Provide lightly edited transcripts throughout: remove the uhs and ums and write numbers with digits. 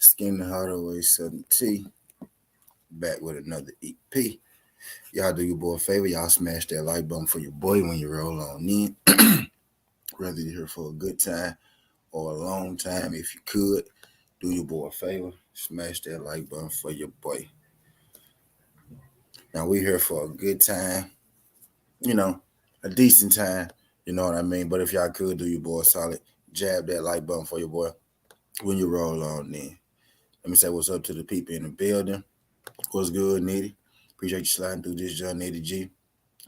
Skin the Hardaway Southern T. Back with another EP. Y'all do your boy a favor. Y'all smash that like button for your boy when you roll on in. Whether you're here for a good time or a long time, if you could, do your boy a favor. Smash that like button for your boy. Now we here for a good time, a decent time. You know what I mean? But if y'all could do your boy a solid, jab that like button for your boy when you roll on in. Let me say what's up to the people in the building. What's good, Nitty? Appreciate you sliding through this, John Nitty G.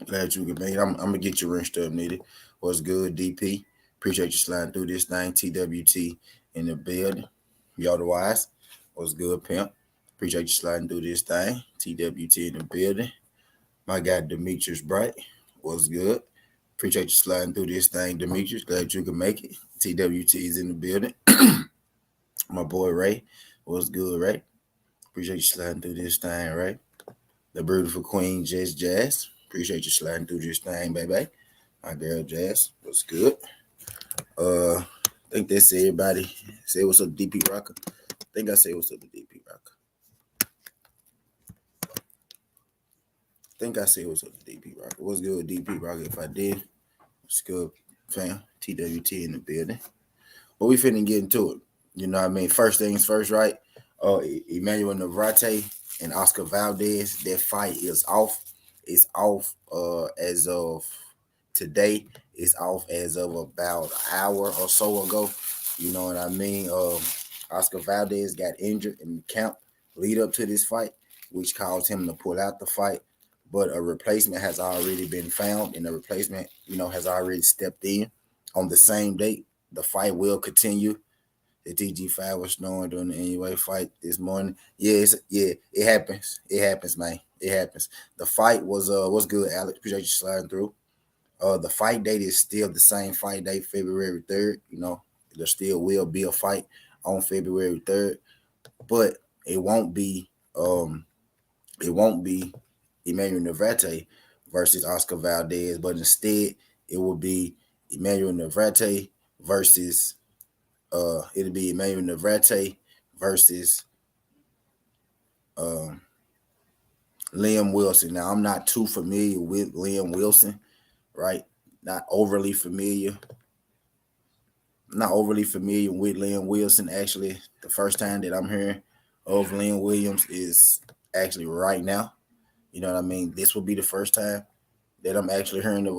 Glad you could make it. I'm gonna get you rinsed up, Nitty. What's good, DP? Appreciate you sliding through this thing. TWT in the building. Y'all the wise. What's good, pimp? Appreciate you sliding through this thing. TWT in the building. My guy Demetrius Bright. What's good? Appreciate you sliding through this thing, Demetrius. Glad you could make it. TWT is in the building. My boy Ray. What's good, Ray? Appreciate you sliding through this thing, Ray. The beautiful queen, Jazz. Appreciate you sliding through this thing, baby. My girl, Jazz. What's good? I think that's everybody. Say what's up, DP Rocker. I think I say what's up to DP Rocker. What's good, DP Rocker? If I did, what's good, fam? TWT in the building. But we finna get into it. You know what I mean? First things first, right? Emmanuel Naverette and Oscar Valdez, that fight is off. It's off as of today. It's off as of about an hour or so ago. You know what I mean? Oscar Valdez got injured in the camp lead up to this fight, which caused him to pull out the fight. But a replacement has already been found, and the replacement, has already stepped in on the same date. The fight will continue. The TG5 was snowing during the anyway fight this morning. It happens. It happens, man. It happens. The fight was good, Alex. Appreciate you sliding through. The fight date is still the same fight date, February 3rd. There still will be a fight on February 3rd, but it won't be Emmanuel Naverette versus Oscar Valdez, but instead it will be Emmanuel Naverette versus it'll be Emmanuel Naverette versus Liam Wilson. Now, I'm not too familiar with Liam Wilson, right? Not overly familiar with Liam Wilson. Actually, the first time that I'm hearing of Liam Williams is actually right now. You know what I mean? This will be the first time that I'm actually hearing of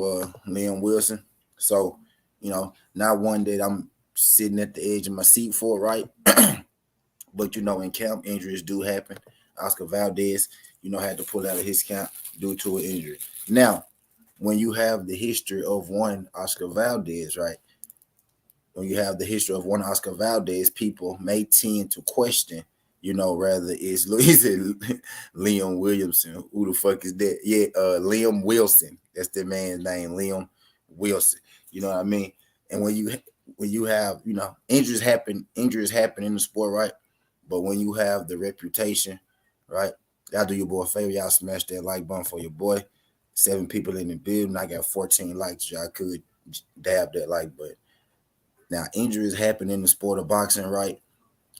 Liam Wilson. So, not one that I'm sitting at the edge of my seat for, right? But, in camp, injuries do happen. Oscar Valdez, had to pull out of his camp due to an injury. Now, when you have the history of one Oscar Valdez, right? When you have the history of one Oscar Valdez, people may tend to question, rather it's Liam Williamson. Who the fuck is that? Yeah, Liam Wilson. That's the man's name, Liam Wilson. You know what I mean? And when you have, injuries happen in the sport, right? But when you have the reputation, right? Y'all do your boy a favor. Y'all smash that like button for your boy. 7 people in the building. I got 14 likes. Y'all could dab that like button. Now, injuries happen in the sport of boxing, right?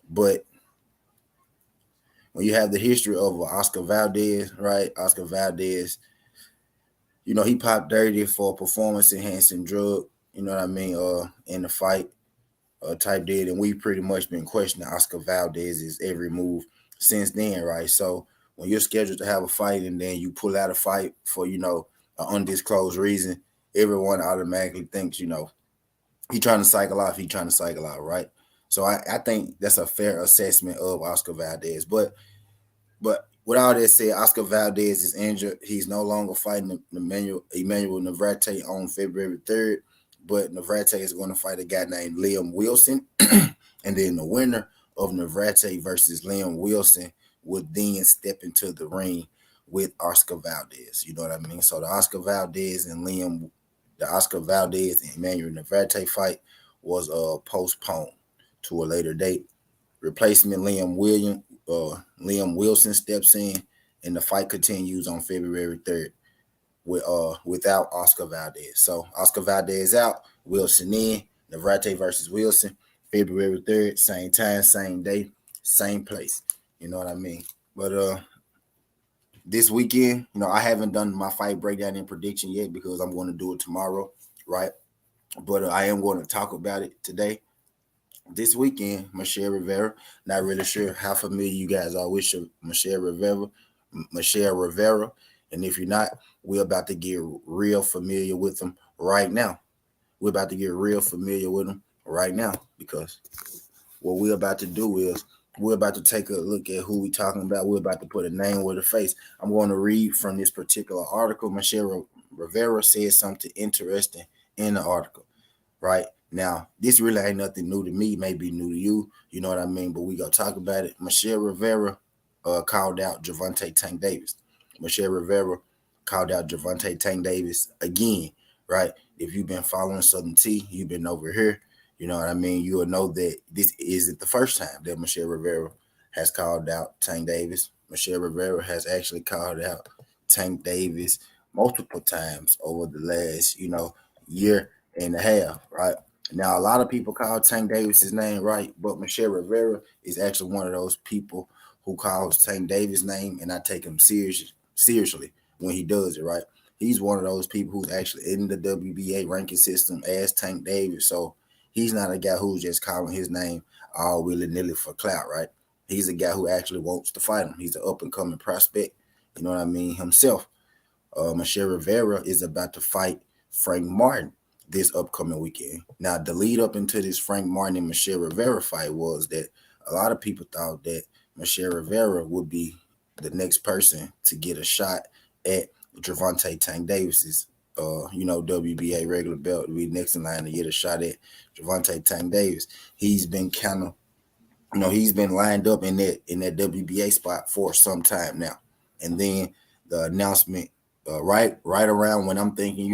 But when you have the history of Oscar Valdez, right? Oscar Valdez, he popped dirty for a performance-enhancing drug, you know what I mean, in the fight type deal. And we've pretty much been questioning Oscar Valdez's every move since then, right? So when you're scheduled to have a fight and then you pull out a fight for, an undisclosed reason, everyone automatically thinks, he's trying to cycle out, right? So I think that's a fair assessment of Oscar Valdez. But with all that said, Oscar Valdez is injured. He's no longer fighting Emmanuel Naverette on February 3rd, but Naverette is going to fight a guy named Liam Wilson. And then the winner of Naverette versus Liam Wilson would then step into the ring with Oscar Valdez. You know what I mean? So the Oscar Valdez and Emmanuel Naverette fight was postponed to a later date. Replacement Liam Wilson steps in, and the fight continues on February 3rd without Oscar Valdez. So Oscar Valdez out, Wilson in, Naverette versus Wilson, February 3rd, same time, same day, same place. You know what I mean? But this weekend, I haven't done my fight breakdown and prediction yet because I'm going to do it tomorrow, right? But I am going to talk about it today. This weekend, Michelle Rivera. Not really sure how familiar you guys are with Michelle Rivera. Michelle Rivera, and if you're not, we're about to get real familiar with them right now. We're about to get real familiar with them right now because what we're about to do is we're about to take a look at who we're talking about. We're about to put a name with a face. I'm going to read from this particular article. Michelle Rivera said something interesting in the article. Right now, this really ain't nothing new to me. Maybe new to you. You know what I mean? But we gonna talk about it. Michelle Rivera called out Gervonta Tank Davis. Michelle Rivera called out Gervonta Tank Davis again. Right? If you've been following Southern T, you've been over here. You know what I mean? You will know that this isn't the first time that Michelle Rivera has called out Tank Davis. Michelle Rivera has actually called out Tank Davis multiple times over the last, year and a half, right? Now, a lot of people call Tank Davis's name right, but Michelle Rivera is actually one of those people who calls Tank Davis' name, and I take him seriously when he does it, right? He's one of those people who's actually in the WBA ranking system as Tank Davis, so he's not a guy who's just calling his name all willy-nilly for clout, right? He's a guy who actually wants to fight him. He's an up-and-coming prospect, you know what I mean, himself. Michelle Rivera is about to fight Frank Martin this upcoming weekend. Now, the lead up into this Frank Martin and Michelle Rivera fight was that a lot of people thought that Michelle Rivera would be the next person to get a shot at Gervonta Tank Davis's, WBA regular belt, to be next in line to get a shot at Gervonta Tank Davis. He's been kind of, he's been lined up in that WBA spot for some time now, and then the announcement right around when I'm thinking,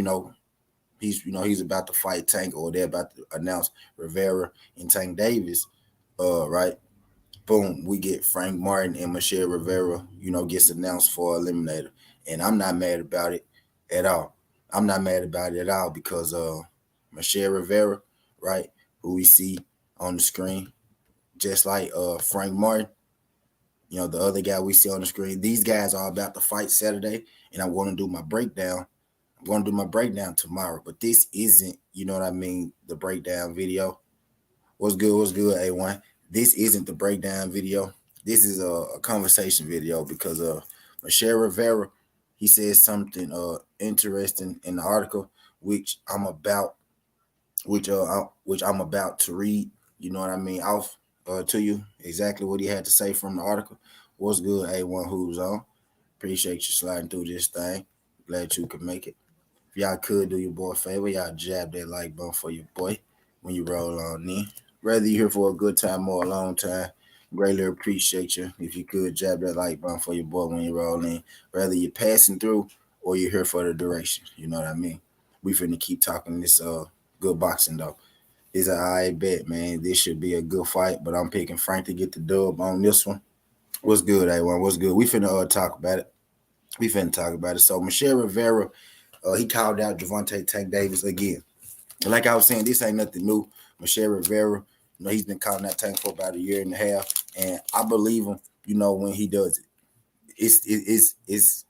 he's about to fight Tank, or they're about to announce Rivera and Tank Davis, right? Boom, we get Frank Martin and Michelle Rivera, gets announced for Eliminator. And I'm not mad about it at all. I'm not mad about it at all because Michelle Rivera, right, who we see on the screen, just like Frank Martin, the other guy we see on the screen, these guys are about to fight Saturday, and I'm going to do my breakdown. I'm going to do my breakdown tomorrow, but this isn't, the breakdown video. What's good? What's good, A1? This isn't the breakdown video. This is a conversation video because Michelle Rivera, he says something interesting in the article, which I'm about to read. You know what I mean? Off to you exactly what he had to say from the article. What's good, A1? Who's on? Appreciate you sliding through this thing. Glad you could make it. If y'all could do your boy a favor, y'all jab that like button for your boy when you roll on in. Whether you're here for a good time or a long time, greatly appreciate you. If you could jab that like button for your boy when you roll in. Whether you're passing through or you're here for the duration. You know what I mean? We finna keep talking this good boxing though. It's a I bet, man. This should be a good fight, but I'm picking Frank to get the dub on this one. What's good, A1? What's good? We finna talk about it. So Michelle Rivera, he called out Gervonta Tank Davis again. And like I was saying, this ain't nothing new. Michelle Rivera, he's been calling that Tank for about a year and a half, and I believe him. When he does it, it's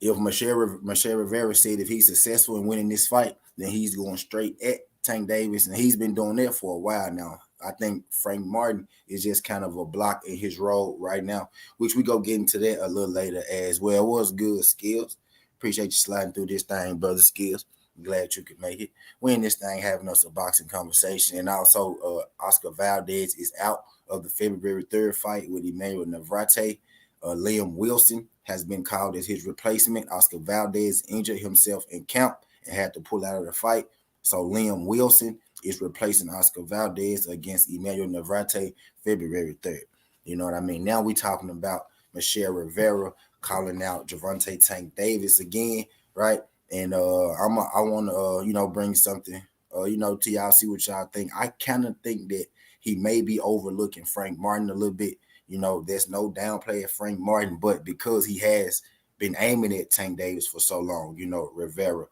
if Michelle Rivera said if he's successful in winning this fight, then he's going straight at Tank Davis, and he's been doing that for a while now. I think Frank Martin is just kind of a block in his role right now, which we go get into that a little later as well. It was good, Skills. Appreciate you sliding through this thing, brother Skills. Glad you could make it. We in this thing having us a boxing conversation. And also Oscar Valdez is out of the February 3rd fight with Emmanuel Navarrete. Liam Wilson has been called as his replacement. Oscar Valdez injured himself in camp and had to pull out of the fight. So Liam Wilson is replacing Oscar Valdez against Emmanuel Navarrete February 3rd. You know what I mean? Now we're talking about Michelle Rivera calling out Gervonta Tank Davis again, right? And I want to bring something to y'all, see what y'all think. I kind of think that he may be overlooking Frank Martin a little bit. There's no downplay at Frank Martin, but because he has been aiming at Tank Davis for so long, Rivera,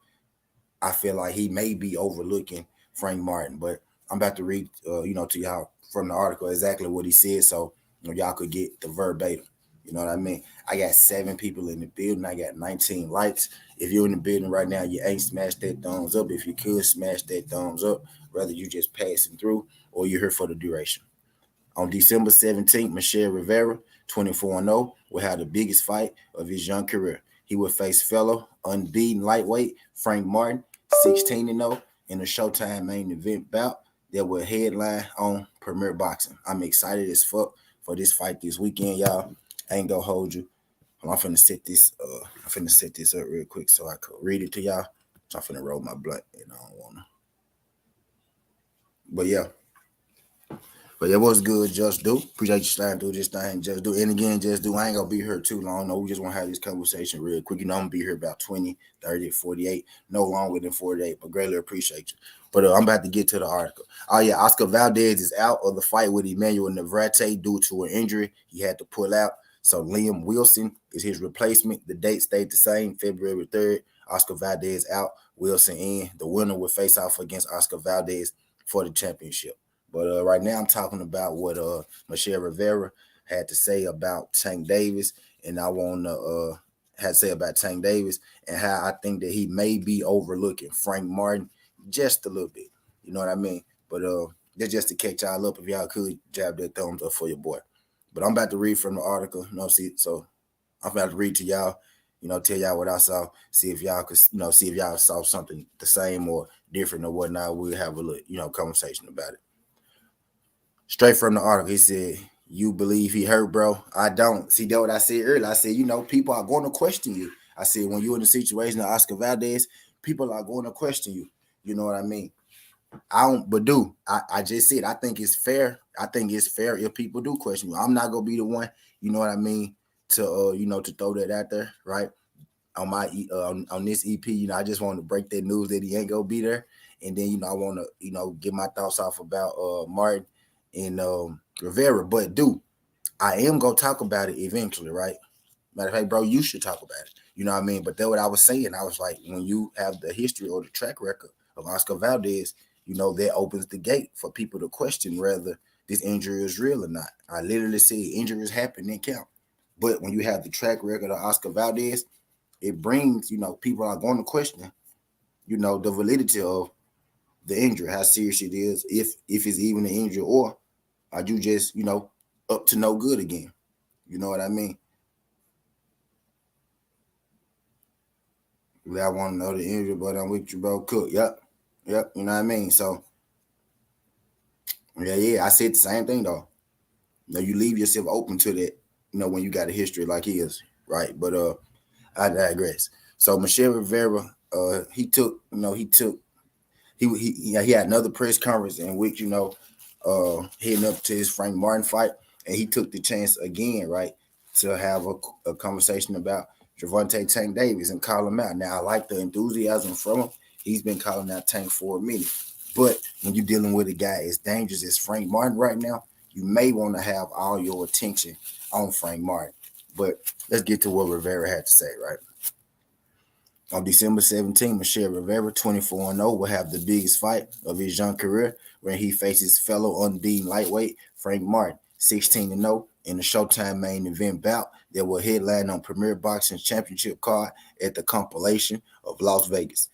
I feel like he may be overlooking Frank Martin. But I'm about to read, to y'all from the article exactly what he said, so y'all could get the verbatim. You know what I mean? I got 7 people in the building. I got 19 likes. If you're in the building right now, you ain't smashed that thumbs up. If you could smash that thumbs up, whether you just passing through or you're here for the duration. On December 17th, Michelle Rivera, 24-0, will have the biggest fight of his young career. He will face fellow unbeaten lightweight Frank Martin, 16-0, in a Showtime main event bout that will headline on Premier Boxing. I'm excited as fuck for this fight this weekend, y'all. I ain't gonna hold you. I'm finna set this. I'm finna set this up real quick so I could read it to y'all. So I'm finna roll my blunt, and I don't wanna. But yeah. But that was good, Just Do. Appreciate you sliding through this thing, Just Do. And again, Just Do, I ain't going to be here too long. No, we just want to have this conversation real quick. You know, I'm going to be here about 20, 30, 48. No longer than 48, but greatly appreciate you. But I'm about to get to the article. Oh, yeah, Oscar Valdez is out of the fight with Emmanuel Naverette due to an injury. He had to pull out. So Liam Wilson is his replacement. The date stayed the same, February 3rd. Oscar Valdez out, Wilson in. The winner will face off against Oscar Valdez for the championship. But right now I'm talking about what Michelle Rivera had to say about Tank Davis, and I want to had to say about Tank Davis and how I think that he may be overlooking Frank Martin just a little bit. You know what I mean? But that's just to catch y'all up. If y'all could jab that thumbs up for your boy. But I'm about to read from the article. So I'm about to read to y'all. Tell y'all what I saw. See if y'all could, see if y'all saw something the same or different or whatnot. We'll have a little, conversation about it. Straight from the article, he said, "You believe he hurt, bro? I don't." See, that what I said earlier. I said, people are going to question you. I said, when you're in the situation of Oscar Valdez, people are going to question you. You know what I mean? I don't, but I just said, I think it's fair. I think it's fair if people do question you. I'm not going to be the one, you know what I mean, to, to throw that out there, right? On my, on this EP, I just want to break that news that he ain't going to be there. And then, I want to, get my thoughts off about Martin and Rivera. But I am gonna talk about it eventually, right? Matter of fact, bro, you should talk about it. You know what I mean? But that's what I was saying. I was like, when you have the history or the track record of Oscar Valdez, that opens the gate for people to question whether this injury is real or not. I literally said injuries happen and count. But when you have the track record of Oscar Valdez, it brings, people are going to question, the validity of the injury, how serious it is, if it's even an injury, or are you just, up to no good again? You know what I mean? I want to know the injury, but I'm with you, bro. Cook. Yep. You know what I mean? So, yeah, I said the same thing, though. You leave yourself open to that, when you got a history like his, right? But I digress. So, Michelle Rivera, he had another press conference in which, heading up to his Frank Martin fight, and he took the chance again, right, to have a conversation about Gervonta Tank Davis and call him out. Now, I like the enthusiasm from him. He's been calling out Tank for a minute. But when you're dealing with a guy as dangerous as Frank Martin right now, you may want to have all your attention on Frank Martin. But let's get to what Rivera had to say, right? On December 17th, Michelle Rivera, 24-0, will have the biggest fight of his young career when he faces fellow unbeaten lightweight Frank Martin, 16-0, in the Showtime main event bout that will headline on Premier Boxing Championship card at the compilation of Las Vegas.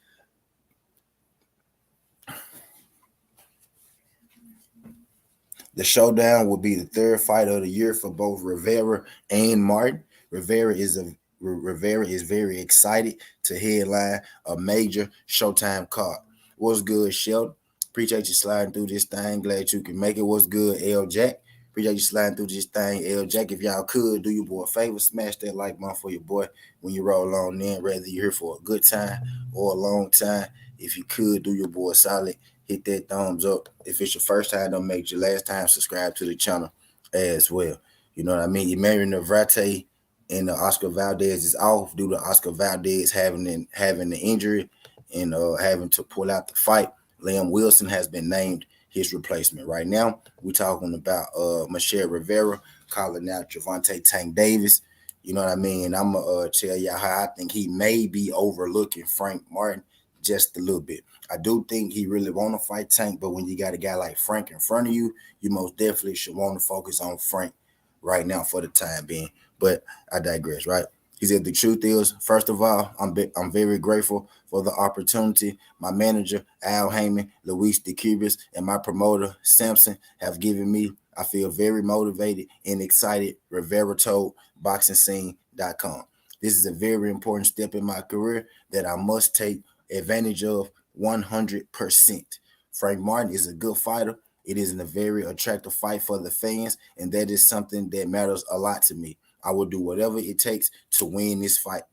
The showdown will be the third fight of the year for both Rivera and Martin. Rivera is very excited to headline a major Showtime card. What's good, Sheldon? Appreciate you sliding through this thing. Glad you can make it. What's good, L Jack? Appreciate you sliding through this thing, L Jack. If y'all could, do your boy a favor, smash that like button for your boy when you roll on in, whether you're here for a good time or a long time. If you could, do your boy a solid, hit that thumbs up. If it's your first time, don't make it your last time. Subscribe to the channel as well. You know what I mean? Emmanuel Naverette and Oscar Valdez is off due to Oscar Valdez having the injury and having to pull out the fight. Liam Wilson has been named his replacement. Right now, we're talking about Michelle Rivera calling out Gervonta Tank Davis. You know what I mean? I'm going to tell y'all how I think he may be overlooking Frank Martin just a little bit. I do think he really want to fight Tank, but when you got a guy like Frank in front of you, you most definitely should want to focus on Frank right now for the time being. But I digress, right? He said the truth is, first of all, I'm very grateful for the opportunity. My manager, Al Heyman, Luis DeCubas, and my promoter, Sampson, have given me. I feel very motivated and excited, Rivera told BoxingScene.com. This is a very important step in my career that I must take advantage of 100%. Frank Martin is a good fighter. It is a very attractive fight for the fans, and that is something that matters a lot to me. I will do whatever it takes to win this fight.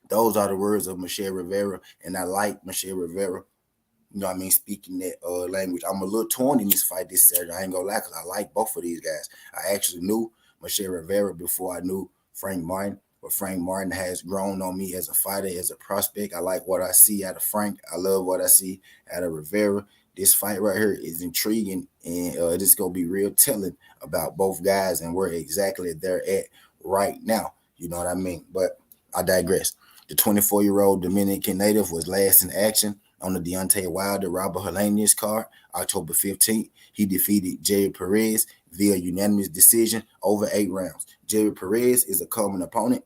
Those are the words of Michelle Rivera, and I like Michelle Rivera. You know what I mean? Speaking that language. I'm a little torn in this fight this Saturday. I ain't gonna lie, because I like both of these guys. I actually knew Michelle Rivera before I knew Frank Martin. But Frank Martin has grown on me as a fighter, as a prospect. I like what I see out of Frank. I love what I see out of Rivera. This fight right here is intriguing, and it's going to be real telling about both guys and where exactly they're at right now. You know what I mean? But I digress. The 24-year-old Dominican native was last in action on the Deontay Wilder Robert Helenius card, October 15th. He defeated Jerry Perez via unanimous decision over 8 rounds. Jerry Perez is a common opponent.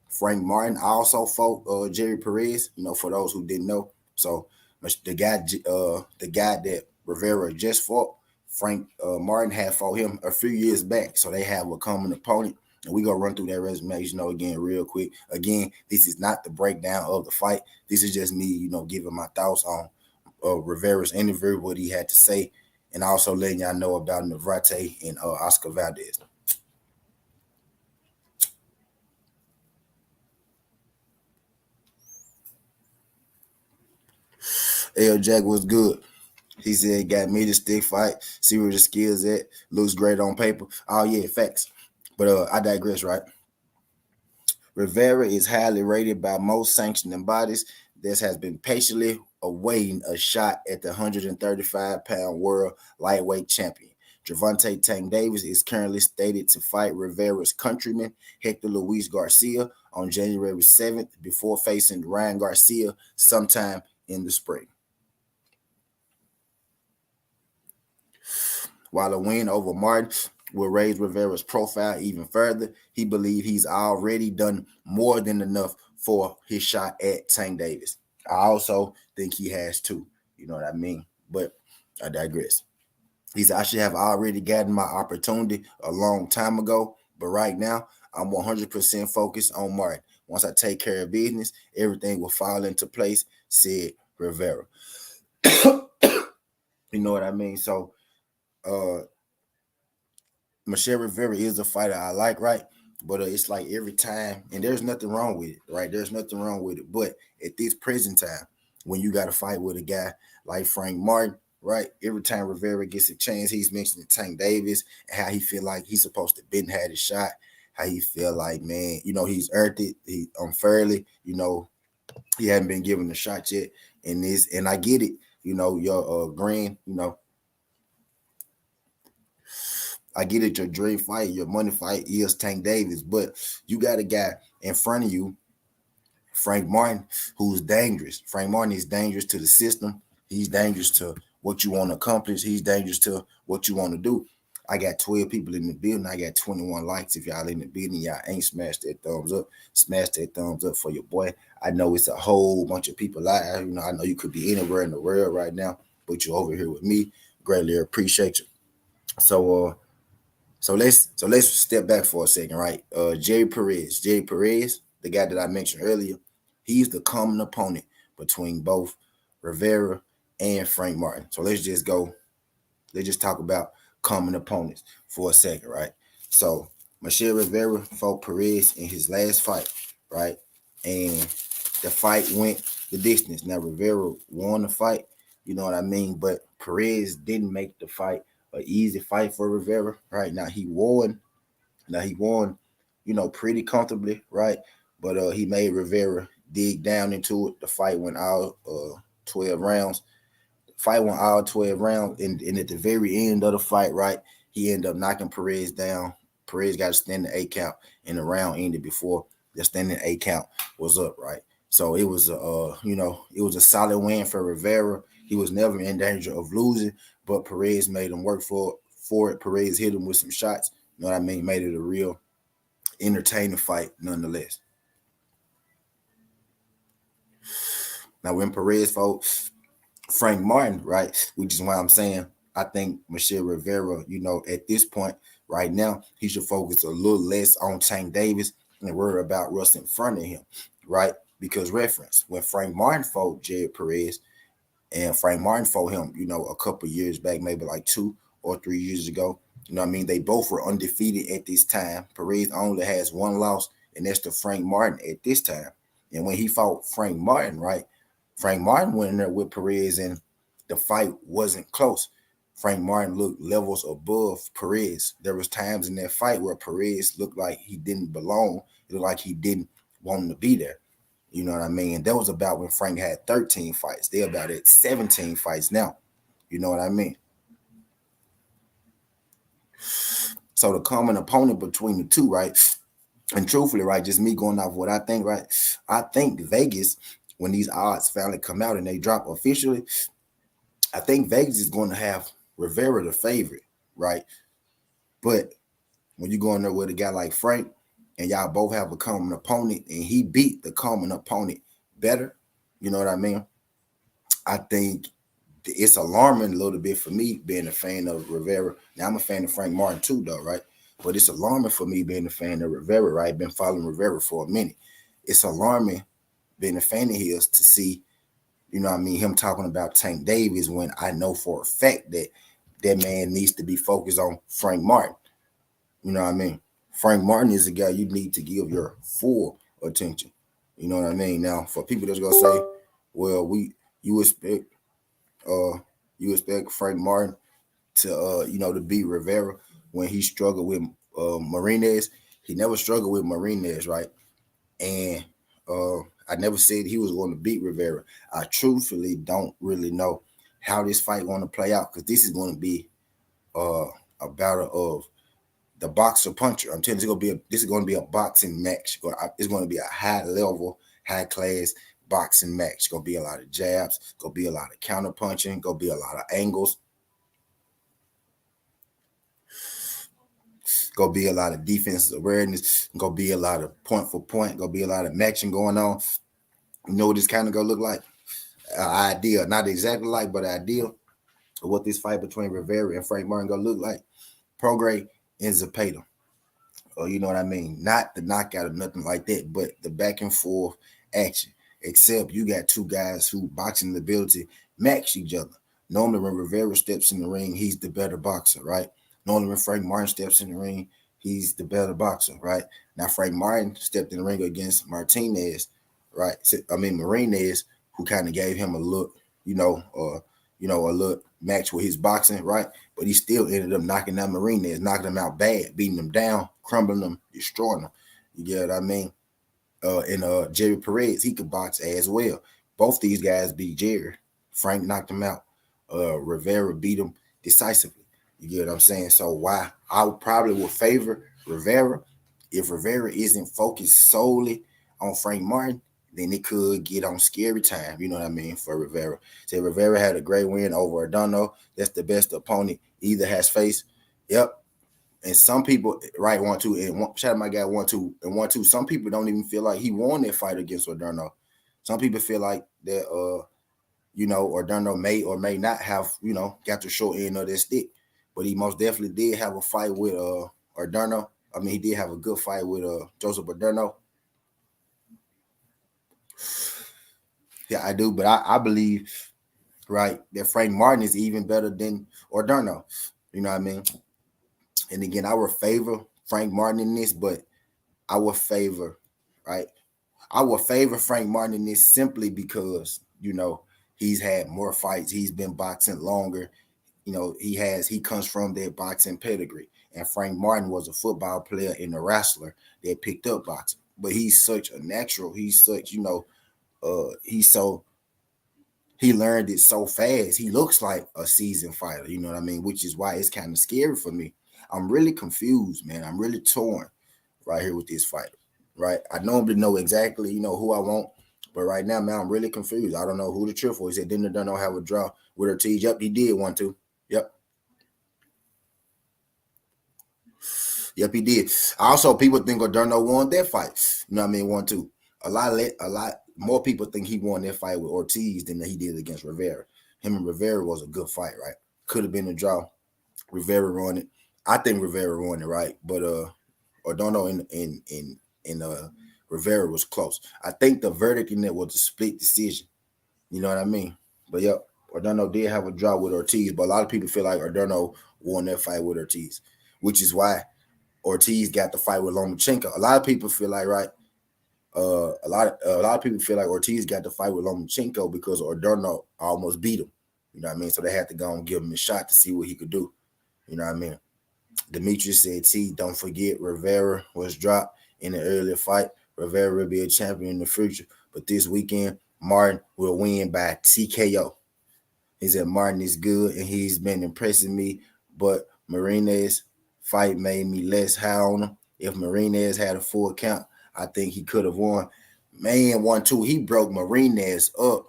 Frank Martin also fought Jerry Perez, for those who didn't know. So the guy that Rivera just fought, Frank Martin had fought him a few years back. So they have a common opponent. And we're going to run through that resume, again, real quick. Again, this is not the breakdown of the fight. This is just me, giving my thoughts on Rivera's interview, what he had to say, and also letting y'all know about Naverette and Oscar Valdez. L. Jack was good. He said, got me the stick fight, see where the skills at, looks great on paper. Oh, yeah, facts. But I digress, right? Rivera is highly rated by most sanctioning bodies. This has been patiently awaiting a shot at the 135-pound world lightweight champion. Gervonta Tank Davis is currently stated to fight Rivera's countryman, Hector Luis Garcia, on January 7th before facing Ryan Garcia sometime in the spring. While a win over Martin will raise Rivera's profile even further, he believes he's already done more than enough for his shot at Tank Davis. I also think he has too. You know what I mean? But I digress. He said, I should have already gotten my opportunity a long time ago, but right now I'm 100% focused on Martin. Once I take care of business, everything will fall into place, said Rivera. You know what I mean? So, Michelle Rivera is a fighter I like, right? But it's like every time, and there's nothing wrong with it, right? There's nothing wrong with it. But at this present time, when you got to fight with a guy like Frank Martin, right? Every time Rivera gets a chance, he's mentioning Tank Davis and how he feel like he's supposed to been had his shot. How he feel like, man, he's earned it. He unfairly, he hadn't been given a shot yet. And I get it. Your grand, I get it, your dream fight, your money fight is Tank Davis, but you got a guy in front of you, Frank Martin, who's dangerous. Frank Martin is dangerous to the system. He's dangerous to what you want to accomplish. He's dangerous to what you want to do. I got 12 people in the building. I got 21 likes. If y'all in the building, y'all ain't smashed that thumbs up. Smash that thumbs up for your boy. I know it's a whole bunch of people out there. I know you could be anywhere in the world right now, but you're over here with me. Greatly appreciate you. So let's step back for a second, right? Jerry Perez, the guy that I mentioned earlier, he's the common opponent between both Rivera and Frank Martin. So let's just talk about common opponents for a second, right? So Michelle Rivera fought Perez in his last fight, right? And the fight went the distance. Now Rivera won the fight, you know what I mean? But Perez didn't make the fight an easy fight for Rivera, right? Now he won, pretty comfortably, right? But he made Rivera dig down into it. The fight went all 12 rounds. And at the very end of the fight, right, he ended up knocking Perez down. Perez got a standing 8 count, and the round ended before the standing 8 count was up, right? So it was it was a solid win for Rivera. He was never in danger of losing, but Perez made him work for it. Perez hit him with some shots. You know what I mean? Made it a real entertaining fight nonetheless. Now when Perez fought Frank Martin, right, which is why I'm saying I think Michelle Rivera, at this point right now, he should focus a little less on Tank Davis and worry about Russ in front of him, right? Because reference, when Frank Martin fought Jared Perez, and Frank Martin fought him, a couple years back, maybe like 2 or 3 years ago. You know what I mean? They both were undefeated at this time. Perez only has one loss, and that's to Frank Martin at this time. And when he fought Frank Martin, right, Frank Martin went in there with Perez, and the fight wasn't close. Frank Martin looked levels above Perez. There was times in that fight where Perez looked like he didn't belong. It looked like he didn't want to be there. You know what I mean? And that was about when Frank had 13 fights. They're about at 17 fights now. You know what I mean? So the common opponent between the two, right? And truthfully, right, just me going off what I think, right? I think Vegas, when these odds finally come out and they drop officially, I think Vegas is going to have Rivera the favorite, right? But when you go in there with a guy like Frank and y'all both have a common opponent and he beat the common opponent better, you know what I mean? I think it's alarming a little bit for me being a fan of Rivera. Now, I'm a fan of Frank Martin too, though, right? But it's alarming for me being a fan of Rivera, right? Been following Rivera for a minute. It's alarming being a fan of his to see, him talking about Tank Davis when I know for a fact that that man needs to be focused on Frank Martin. You know what I mean? Frank Martin is a guy you need to give your full attention. You know what I mean? Now, for people that's gonna say, well, you expect Frank Martin to to beat Rivera when he struggled with Marinez. He never struggled with Marinez, right? And I never said he was going to beat Rivera. I truthfully don't really know how this fight going to play out because this is going to be a battle of the boxer puncher. I'm telling you, this is going to be a boxing match. It's going to be a high level, high class boxing match. It's going to be a lot of jabs. It's going to be a lot of counter punching. Going to be a lot of angles. Gonna be a lot of defensive awareness. Gonna be a lot of point for point. Gonna be a lot of matching going on. You know what this kind of gonna look like? Idea, not exactly like, but an idea of what this fight between Rivera and Frank Martin gonna look like. Prograis and Zapata. You know what I mean? Not the knockout or nothing like that, but the back and forth action. Except you got two guys who boxing ability match each other. Normally, when Rivera steps in the ring, he's the better boxer, right? Normally, when Frank Martin steps in the ring, he's the better boxer, right? Now, Frank Martin stepped in the ring against Martinez, right? Marinez, who kind of gave him a look, a little match with his boxing, right? But he still ended up knocking out Marinez, knocking him out bad, beating him down, crumbling him, destroying him. You get what I mean? And Jerry Perez, he could box as well. Both these guys beat Jerry. Frank knocked him out. Rivera beat him decisively. You get what I'm saying? So why I probably would favor Rivera. If Rivera isn't focused solely on Frank Martin, then it could get on scary time. You know what I mean? For Rivera. Say Rivera had a great win over Adorno. That's the best opponent either has faced. Yep. And some people, right, 1-2, and shout out my guy 1-2 and 1-2. Some people don't even feel like he won that fight against Adorno. Some people feel like that Adorno may or may not have, got the short end of that stick. But he most definitely did have a fight with Adorno. I mean, he did have a good fight with Joseph Adorno. Yeah, I do, but I believe, right, that Frank Martin is even better than Adorno. You know what I mean? And again, I would favor Frank Martin in this, but I would favor, right? I would favor Frank Martin in this simply because, he's had more fights. He's been boxing longer. He comes from that boxing pedigree. And Frank Martin was a football player and a wrestler that picked up boxing. But he's such a natural. He's such, he learned it so fast. He looks like a seasoned fighter, you know what I mean? Which is why it's kind of scary for me. I'm really confused, man. I'm really torn right here with this fight, right? I normally know exactly, who I want, But right now, man, I'm really confused. I don't know who to cheer for. He said didn't know have a draw with Ortiz. Yep, he did one too. Yep. Yep, he did. Also, people think Adorno won that fight. You know what I mean? 1-2. A lot more people think he won that fight with Ortiz than he did against Rivera. Him and Rivera was a good fight, right? Could have been a draw. Rivera won it. I think Rivera won it, right? But Adorno and Rivera was close. I think the verdict in that was a split decision. You know what I mean? But yep, Adorno did have a draw with Ortiz, but a lot of people feel like Adorno won that fight with Ortiz, which is why Ortiz got the fight with Lomachenko. A lot of people feel like, right? A lot of people feel like Ortiz got the fight with Lomachenko because Adorno almost beat him. You know what I mean? So they had to go and give him a shot to see what he could do. You know what I mean? Demetrius said, T, don't forget Rivera was dropped in the earlier fight. Rivera will be a champion in the future. But this weekend, Martin will win by TKO. He said Martin is good and he's been impressing me, but Marinez fight made me less high on him. If Marinez had a full count, I think he could have won. Man, 1-2, he broke Marinez up.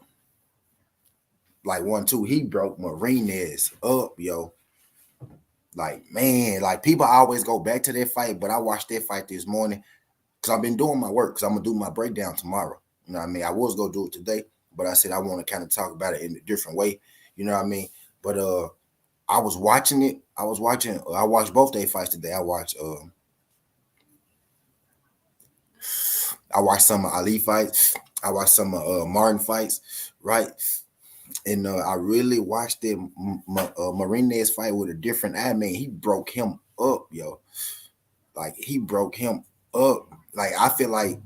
Like 1-2, he broke Marinez up, yo. Like, man, like people always go back to that fight, but I watched that fight this morning because I've been doing my work because I'm going to do my breakdown tomorrow. You know what I mean? I was going to do it today, but I said I want to kind of talk about it in a different way. You know what I mean? But I was watching it. I watched both their fights today. I watched some of Ali fights. I watched some of Martin fights, right? And I really watched the Marinez fight with a different eye. Man, he broke him up, yo. Like he broke him up. Like I feel like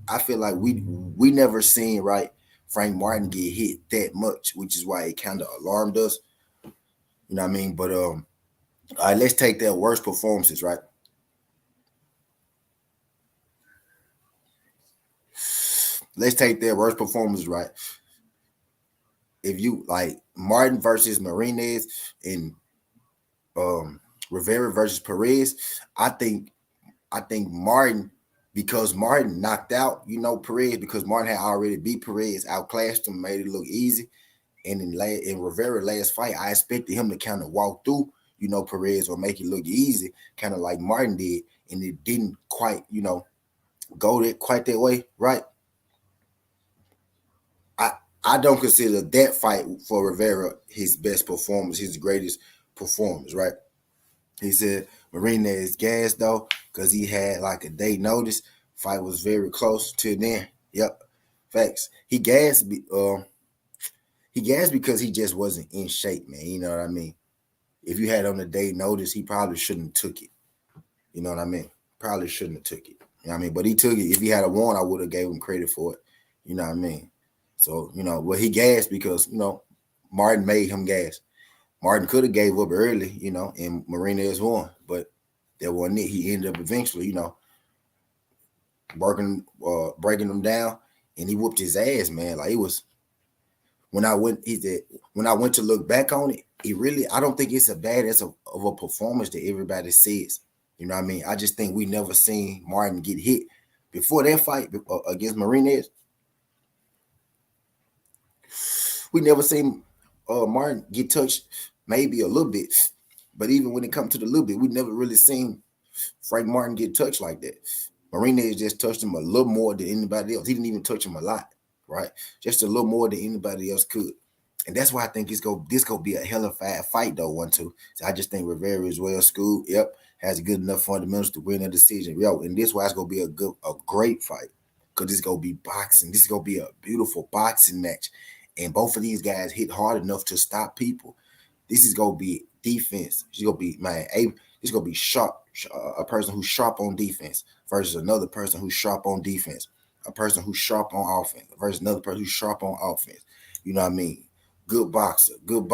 we never seen, right, Frank Martin get hit that much, which is why it kind of alarmed us. You know what I mean? But all right, let's take their worst performances, right? Let's take their worst performances, right? If you like Martin versus Marinez and Rivera versus Perez, I think Martin, because Martin knocked out, Perez, because Martin had already beat Perez, outclassed him, made it look easy. And in Rivera last fight, I expected him to kind of walk through, Perez or make it look easy, kind of like Martin did, and it didn't quite, go quite that way, right? I don't consider that fight for Rivera his best performance, his greatest performance, right? He said Marina is gassed though, because he had like a day notice. Fight was very close to then. Yep. Facts. He gassed because he just wasn't in shape, man. You know what I mean? If you had on a day notice, he probably shouldn't have took it. You know what I mean? Probably shouldn't have took it. You know what I mean? But he took it. If he had a warrant, I would have gave him credit for it. You know what I mean? So, well, he gassed because, Martin made him gas. Martin could have gave up early, and Marinez won, but that wasn't it. He ended up eventually, breaking him down, and he whooped his ass, man. Like it was when I went to look back on it, I don't think it's as bad of a performance that everybody says. You know what I mean? I just think we never seen Martin get hit before that fight against Marinez. We never seen Martin get touched, maybe a little bit, but even when it comes to the little bit, we never really seen Frank Martin get touched like that. Marinez just touched him a little more than anybody else. He didn't even touch him a lot, right? Just a little more than anybody else could. And that's why I think this gonna be a hell of a fight though, 1-2. So I just think Rivera is well schooled. Yep, has good enough fundamentals to win a decision. Yo, and this why it's gonna be a great fight. Because it's gonna be boxing. This is gonna be a beautiful boxing match. And both of these guys hit hard enough to stop people. This is gonna be defense. It's gonna be It's gonna be sharp. A person who's sharp on defense versus another person who's sharp on defense. A person who's sharp on offense versus another person who's sharp on offense. You know what I mean? Good boxer. Good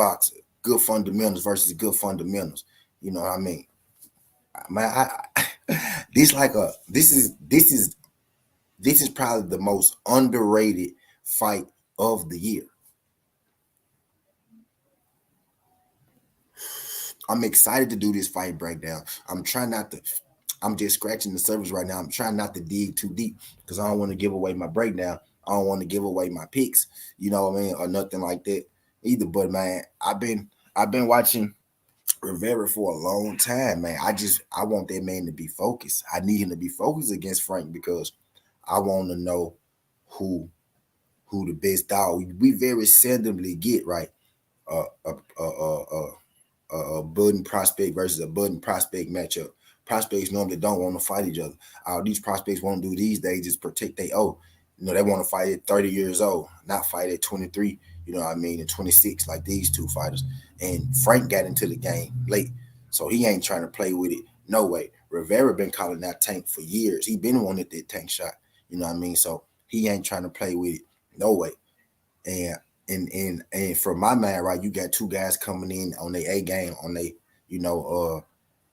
fundamentals versus good fundamentals. You know what I mean? Man, this is probably the most underrated fight of the year. I'm excited to do this fight breakdown. I'm just scratching the surface right now. I'm trying not to dig too deep because I don't want to give away my breakdown. I don't want to give away my picks, you know what I mean, or nothing like that either. But man, I've been watching Rivera for a long time, man. I want that man to be focused. I need him to be focused against Frank because I want to know who who the best dog. We very seldomly get right a budding prospect versus a budding prospect matchup. Prospects normally don't want to fight each other. All these prospects want to do these days is protect their own. You know, they want to fight at 30 years old, not fight at 23, you know what I mean, and 26, like these two fighters. And Frank got into the game late, so he ain't trying to play with it. No way. Rivera been calling that Tank for years. He been wanting that Tank shot, you know what I mean? So he ain't trying to play with it. No way. And and from my mind, right, you got two guys coming in on their A game, on they, you know,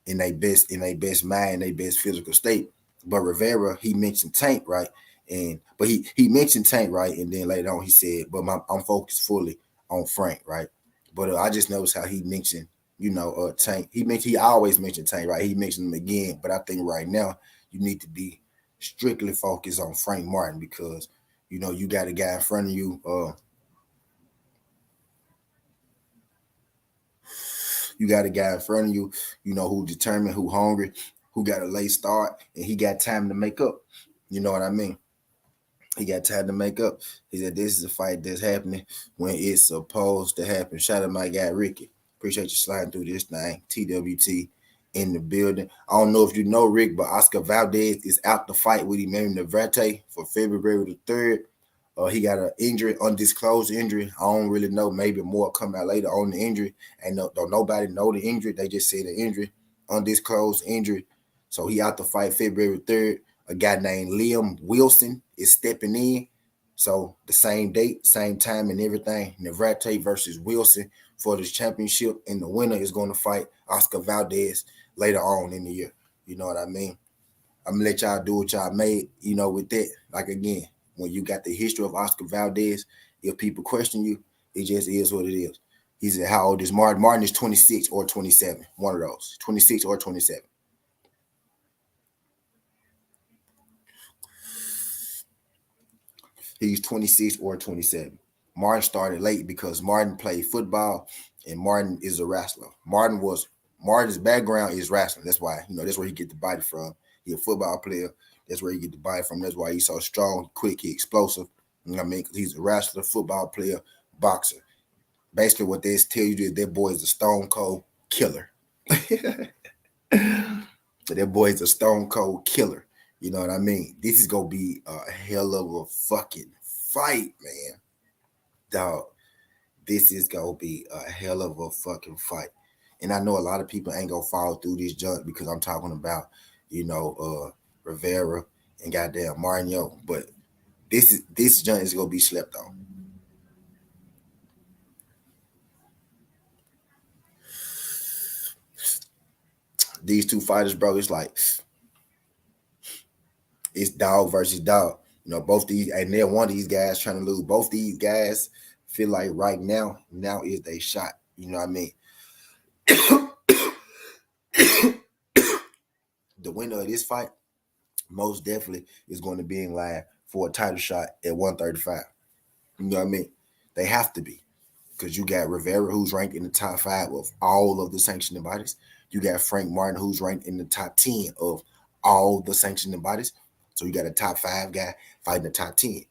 in their best mind, their best physical state. But Rivera, he mentioned Tank, right? And but he mentioned Tank, right? And then later on he said, but I'm focused fully on Frank, right? But I just noticed how he mentioned, you know, Tank. He always mentioned Tank, right? He mentioned him again, but I think right now you need to be strictly focused on Frank Martin because you know you got a guy in front of you. You got a guy in front of you, you know, who determined, who hungry, who got a late start, and he got time to make up. You know what I mean? He got time to make up. He said, this is a fight that's happening when it's supposed to happen. Shout out my guy, Ricky. Appreciate you sliding through this thing. TWT in the building. I don't know if you know, Rick, but Oscar Valdez is out to fight with Emmanuel Naverette for February the 3rd. He got an injury, undisclosed injury. I don't really know. Maybe more come out later on the injury. And don't nobody know the injury. They just say the injury, undisclosed injury. So he out to fight February 3rd. A guy named Liam Wilson is stepping in. So the same date, same time, and everything. Navarrete versus Wilson for this championship, and the winner is going to fight Oscar Valdez later on in the year. You know what I mean? I'm gonna let y'all do what y'all made. You know, with that, like again, when you got the history of Oscar Valdez, if people question you, it just is what it is. He said, "How old is Martin?" Martin is 26 or 27. One of those, 26 or 27. He's 26 or 27. Martin started late because Martin played football and Martin is a wrestler. Martin's background is wrestling. That's why, you know, that's where he get the body from. He's a football player. That's where he get the body from. That's why he's so strong, quick, he explosive. You know what I mean? Because he's a wrestler, football player, boxer. Basically, what they tell you is that boy is a stone cold killer. That boy is a stone cold killer. You know what I mean? This is gonna be a hell of a fucking fight, man. Dog, this is gonna be a hell of a fucking fight. And I know a lot of people ain't gonna follow through this junk because I'm talking about, you know, Rivera and goddamn Marino. But this junk is gonna be slept on. These two fighters, bro, it's like it's dog versus dog. You know, both these, and they're one of these guys trying to lose. Both these guys feel like right now is they shot. You know what I mean? The winner of this fight most definitely is going to be in line for a title shot at 135. You know what I mean? They have to be because you got Rivera, who's ranked in the top 5 of all of the sanctioning bodies. You got Frank Martin, who's ranked in the top 10 of all the sanctioning bodies. So you got a top 5 guy fighting the top 10.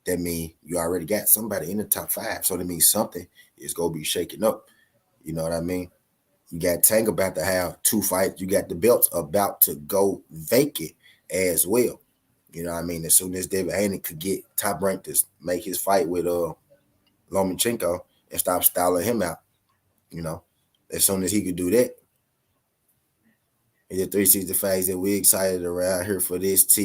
That means you already got somebody in the top 5. So that means something is going to be shaking up. You know what I mean? You got Tank about to have 2 fights. You got the belts about to go vacant as well. You know what I mean? As soon as David Haney could get top ranked to make his fight with Lomachenko and stop styling him out, you know, as soon as he could do that, it's a 365 that we excited around here for this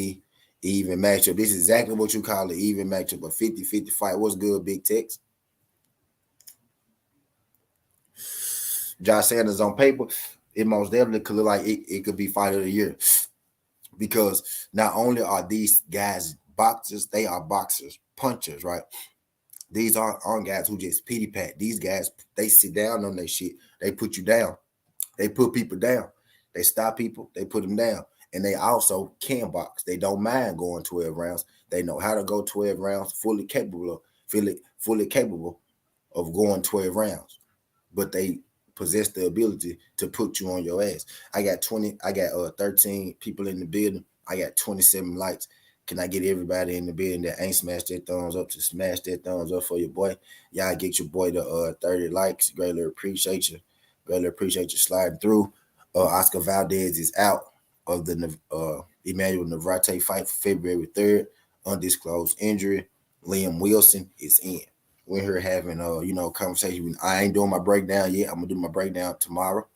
even matchup. This is exactly what you call an even matchup, a 50-50 fight. What's good, Big Tex? Josh Sanders on paper, it most definitely could look like it could be fight of the year because not only are these guys boxers, they are boxers, punchers, right? These aren't guys who just pity pat. These guys, they sit down on their shit. They put you down. They put people down. They stop people. They put them down. and they also can box. They don't mind going 12 rounds. They know how to go 12 rounds, fully capable of going 12 rounds. But they possess the ability to put you on your ass. I got 13 people in the building. I got 27 likes. Can I get everybody in the building that ain't smashed their thumbs up to smash their thumbs up for your boy? Y'all get your boy to 30 likes. Greatly appreciate you. Greatly appreciate you sliding through. Oscar Valdez is out of the Emmanuel Naverette fight for February 3rd. Undisclosed injury. Liam Wilson is in. We're here having conversation. I ain't doing my breakdown yet. I'm gonna do my breakdown tomorrow.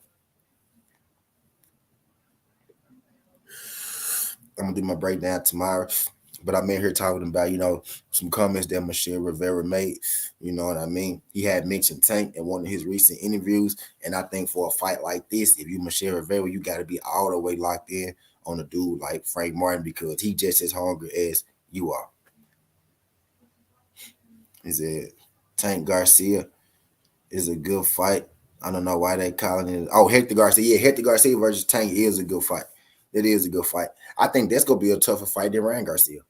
But I'm in here talking about, some comments that Michelle Rivera made. You know what I mean? He had mentioned Tank in one of his recent interviews. And I think for a fight like this, if you Michelle Rivera, you got to be all the way locked in on a dude like Frank Martin because he just as hungry as you are. He said Tank Garcia is a good fight. I don't know why they calling it. Oh, Hector Garcia. Yeah, Hector Garcia versus Tank is a good fight. It is a good fight. I think that's going to be a tougher fight than Ryan Garcia.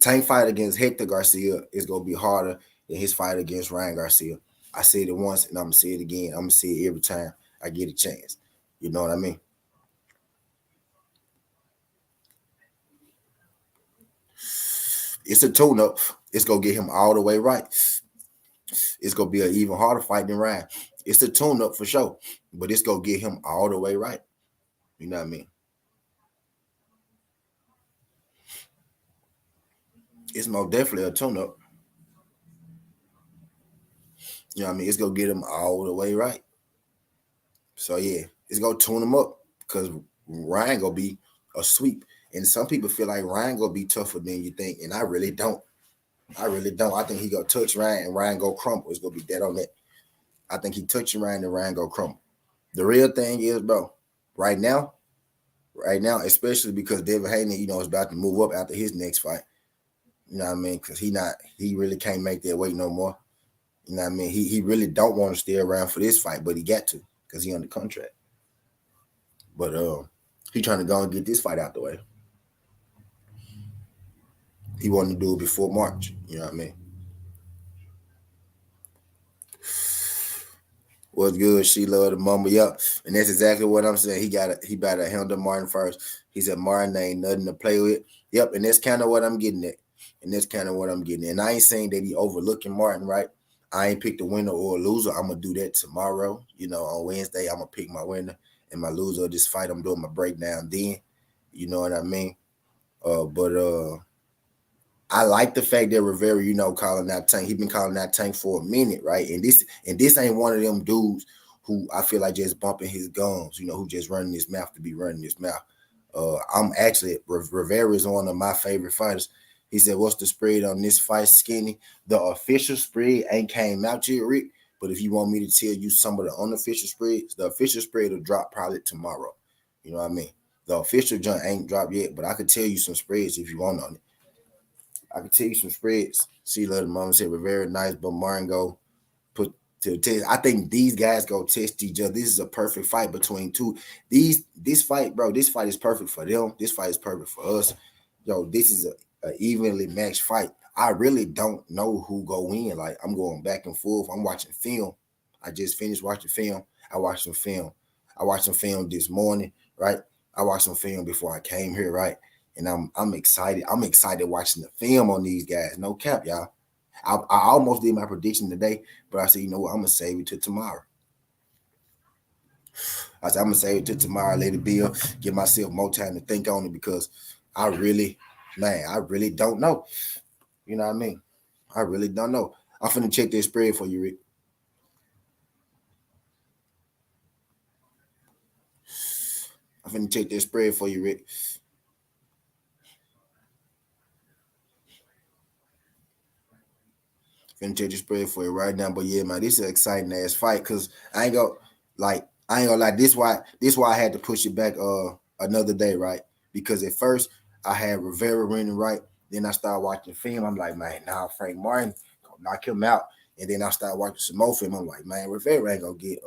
Tank fight against Hector Garcia is going to be harder than his fight against Ryan Garcia. I said it once and I'm going to say it again. I'm going to say it every time I get a chance. You know what I mean? It's a tune-up. It's going to get him all the way right. It's going to be an even harder fight than Ryan. It's a tune-up for sure, but it's going to get him all the way right. You know what I mean? It's most definitely a tune-up. You know what I mean? It's going to get him all the way right. So, yeah, it's going to tune him up because Ryan going to be a sweep. And some people feel like Ryan going to be tougher than you think, and I really don't. I think he going to touch Ryan and Ryan go crumble. It's going to be dead on that. I think he touching Ryan and Ryan go crumble. The real thing is, bro, right now, especially because David Haney, is about to move up after his next fight. You know what I mean? Because he really can't make that weight no more. You know what I mean? He really don't want to stay around for this fight, but he got to because he under contract. But he trying to go and get this fight out the way. He wanted to do it before March. You know what I mean? What's good? She love the mama. Yep. And that's exactly what I'm saying. He better handle Martin first. He said Martin ain't nothing to play with. Yep. And that's kind of what I'm getting at. And I ain't saying that he overlooking Martin, right? I ain't picked a winner or a loser. I'm gonna do that tomorrow. On Wednesday, I'm gonna pick my winner and my loser of this fight. I'm doing my breakdown then. You know what I mean? But I like the fact that Rivera, calling out Tank. He been calling out Tank for a minute, right? And this ain't one of them dudes who I feel like just bumping his gums, who just running his mouth to be running his mouth. I'm actually Rivera is one of my favorite fighters. He said, "What's the spread on this fight, Skinny?" The official spread ain't came out yet, Rick. But if you want me to tell you some of the unofficial spreads, the official spread will drop probably tomorrow. You know what I mean? The official junk ain't dropped yet, but I could tell you some spreads if you want on it. I can tell you some spreads. See, let the mama say Rivera nice, but Martin go put to the test. I think these guys go test each other. This is a perfect fight between two. This fight, bro, this fight is perfect for them. This fight is perfect for us. Yo, this is a evenly matched fight. I really don't know who go in. Like, I'm going back and forth. I'm watching film. I just finished watching film. I watched some film. I watched some film this morning, right? I watched some film before I came here, right? And I'm excited. I'm excited watching the film on these guys. No cap, y'all. I almost did my prediction today, but I said, you know what? I'm gonna save it to tomorrow. I said I'm gonna save it to tomorrow, let it be, give myself more time to think on it because I really don't know. You know what I mean? I really don't know. I'm finna check this spread for you, Rick. I'm finna check this spread for you, Rick. Finna check the spread for you right now. But yeah, man, this is an exciting ass fight because I ain't gonna lie. This why I had to push it back another day, right? Because at first I had Rivera winning, right? Then I started watching film. I'm like, man, nah, Frank Martin gonna knock him out. And then I started watching some more film. I'm like, man, Rivera ain't gonna get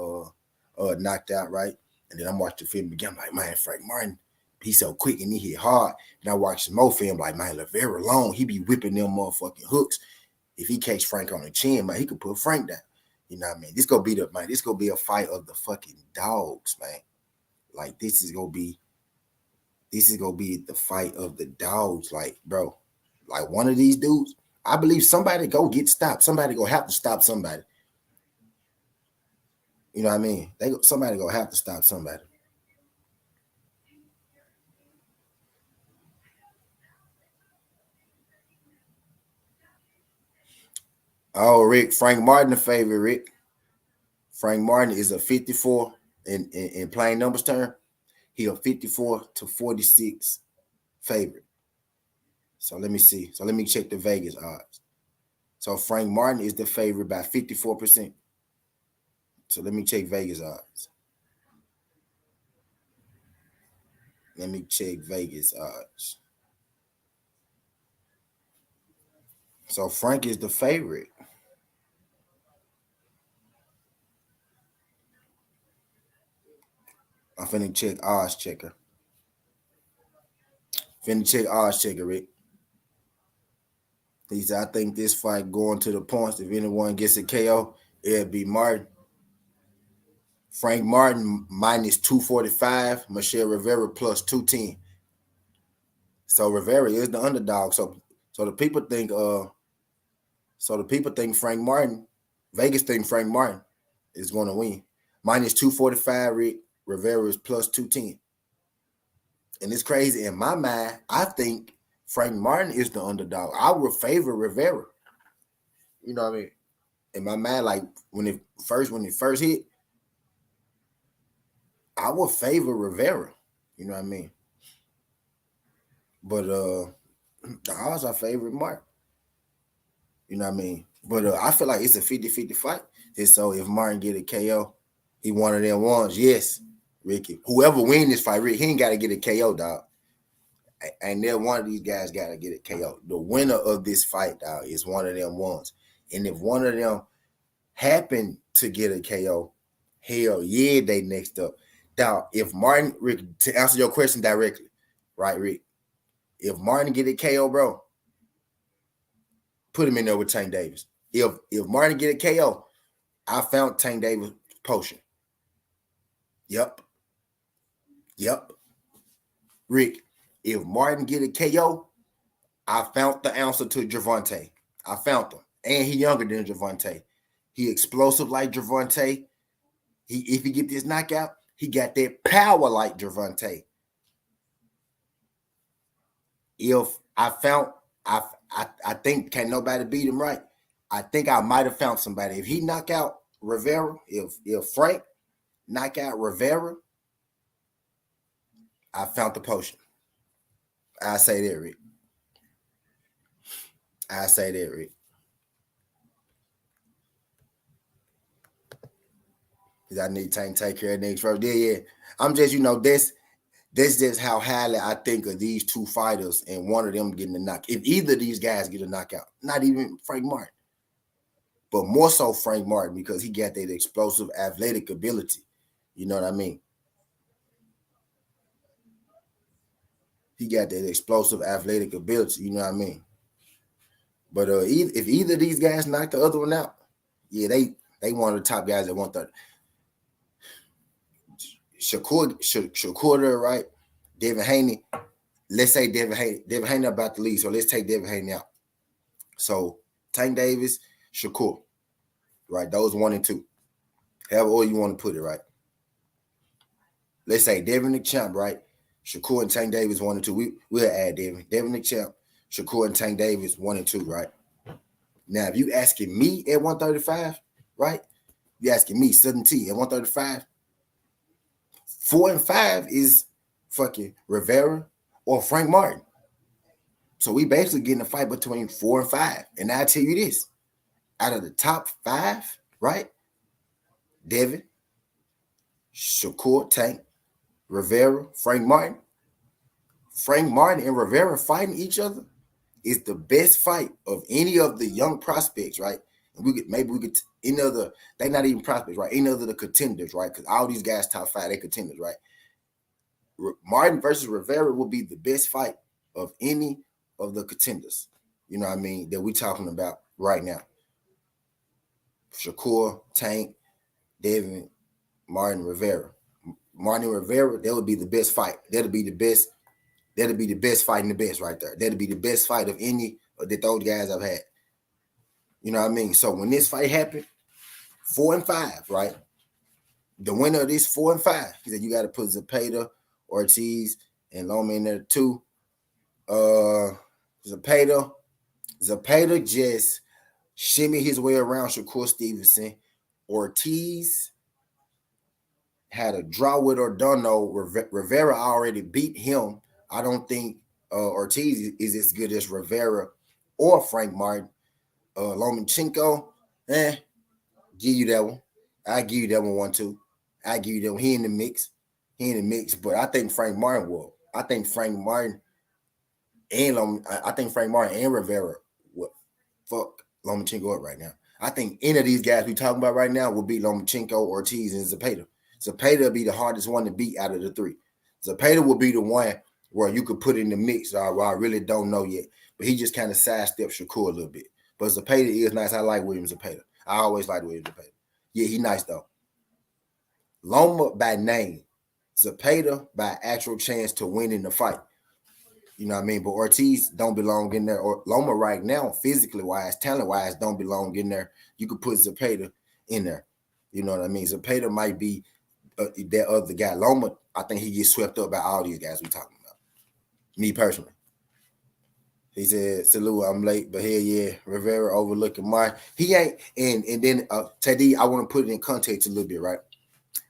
knocked out, right? And then I'm watching the film again. I'm like, man, Frank Martin He's so quick and he hit hard. And I watch some more film like, man, Rivera long, he be whipping them motherfucking hooks. If he catch Frank on the chin, man, he could put Frank down. You know what I mean? This gonna be a fight of the fucking dogs, man. Like this is gonna be the fight of the dogs. Like, bro, like one of these dudes, I believe somebody go get stopped. Somebody gonna have to stop somebody. You know what I mean? Somebody gonna have to stop somebody. Oh, Rick, Frank Martin, the favorite, Rick. Frank Martin is a 54 in plain numbers term. He a 54-46 favorite. So let me see. So let me check the Vegas odds. So Frank Martin is the favorite by 54%. So let me check Vegas odds. Let me check Vegas odds. So Frank is the favorite. I'm finna check odds checker. Rick. He said, I think this fight going to the points. If anyone gets a KO, it'll be Martin. Frank Martin minus 245. Michelle Rivera plus 210. So Rivera is the underdog. So the people think Frank Martin, Vegas think Frank Martin is going to win. Minus 245, Rick. Rivera is plus 210. And it's crazy. In my mind, I think Frank Martin is the underdog. I would favor Rivera. You know what I mean? In my mind, like when it first hit, I would favor Rivera. You know what I mean? But the odds are favorite Martin. You know what I mean? But I feel like it's a 50-50 fight. And so if Martin get a KO, he one of them ones. Yes, Ricky. Whoever win this fight, Rick, he ain't got to get a KO, dog. And then one of these guys got to get a KO. The winner of this fight, dog, is one of them ones. And if one of them happen to get a KO, hell yeah, they next up. Dog, if Martin, Rick, to answer your question directly, right, Rick? If Martin get a KO, bro, put him in there with Tank Davis. If Martin get a KO, I found Tank Davis potion. Yep. Rick, if Martin get a KO, I found the answer to Gervonta. I found him. And he younger than Gervonta. He explosive like Gervonta. If he get this knockout, he got that power like Gervonta. If I think can't nobody beat him, right? I think I might have found somebody. If he knock out Rivera, if Frank knock out Rivera, I found the potion. I say that, Rick. Because I need to take care of niggas first. Yeah. I'm just, that's just how highly I think of these two fighters and one of them getting a knock. If either of these guys get a knockout, not even Frank Martin, but more so Frank Martin because he got that explosive athletic ability. You know what I mean? He got that explosive athletic ability. You know what I mean? But if either of these guys knock the other one out, yeah, they one of the top guys at 130. Shakur, right? Devin Haney. Let's say Devin Haney about to leave, so let's take Devin Haney out. So Tank Davis, Shakur, right? Those 1 and 2. However all you want to put it, right? Let's say Devin the champ, right? Shakur and Tank Davis 1 and 2. We'll add Devin. Devin the champ, Shakur and Tank Davis 1 and 2, right? Now, if you asking me at 135, right? You asking me, Southern T at 135. 4 and 5 is fucking Rivera or Frank Martin. So we basically getting a fight between 4 and 5. And I tell you this, out of the top 5, right? Devin, Shakur, Tank, Rivera, Frank Martin. Frank Martin and Rivera fighting each other is the best fight of any of the young prospects, right? And we could any other, they not even prospects, right? Any other the contenders, right? Because all these guys top 5, they contenders, right? Martin versus Rivera will be the best fight of any of the contenders. You know what I mean? That we talking about right now. Shakur, Tank, Devin, Martin, Rivera. Martin Rivera, that would be the best fight. That'll be the best. That'll be the best fight in the best right there. That'll be the best fight of any of those guys I've had. You know what I mean? So when this fight happened, 4-5, right? The winner of this 4-5, he said you got to put Zepeda, Ortiz, and Loma in there too. Zepeda just shimmy his way around Shakur Stevenson. Ortiz had a draw with Ordano. Rivera already beat him. I don't think Ortiz is as good as Rivera or Frank Martin. Lomachenko, give you that one. I give you that one too. I give you that one. He in the mix. But I think Frank Martin will. I think Frank Martin and Rivera will fuck Lomachenko up right now. I think any of these guys we talking about right now will beat Lomachenko, Ortiz, and Zepeda. Zepeda will be the hardest one to beat out of the three. Zepeda will be the one where you could put in the mix, where I really don't know yet. But he just kind of sidestepped Shakur a little bit. But Zepeda is nice. I like William Zepeda. I always like William Zepeda. Yeah, he nice though. Loma by name. Zepeda by actual chance to win in the fight. You know what I mean? But Ortiz don't belong in there. Or Loma right now, physically wise, talent wise, don't belong in there. You could put Zepeda in there. You know what I mean? Zepeda might be that other guy. Loma, I think he gets swept up by all these guys we talking about. Me personally. He said, salute, I'm late, but hell yeah, Rivera overlooking Martin. He ain't, and then Teddy, I want to put it in context a little bit, right?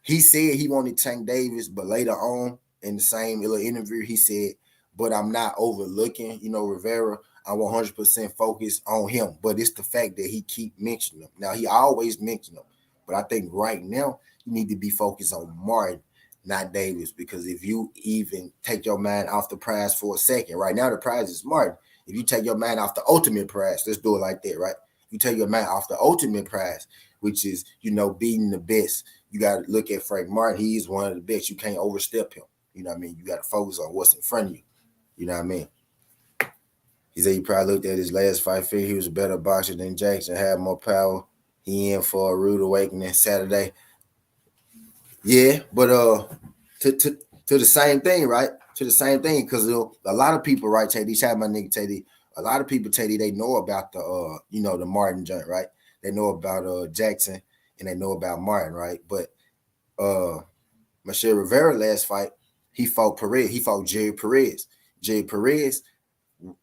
He said he wanted Tank Davis, but later on in the same little interview, he said, but I'm not overlooking, Rivera. I'm 100% focused on him. But it's the fact that he keep mentioning him. Now, he always mentioned him. But I think right now, you need to be focused on Martin, not Davis. Because if you even take your mind off the prize for a second, right now the prize is Martin. If you take your mind off the ultimate prize, let's do it like that, right? You take your mind off the ultimate prize, which is, beating the best. You got to look at Frank Martin. He's one of the best. You can't overstep him. You know what I mean? You got to focus on what's in front of you. You know what I mean? He said he probably looked at his last fight. Figured he was a better boxer than Jackson, had more power. He in for a rude awakening Saturday. Yeah, but to the same thing, right? To the same thing, because a lot of people, right, Teddy, shout out my nigga Teddy. A lot of people, Teddy, they know about the the Martin joint, right? They know about Jackson and they know about Martin, right? But Michelle Rivera last fight, he fought Perez. He fought Jerry Perez. Jerry Perez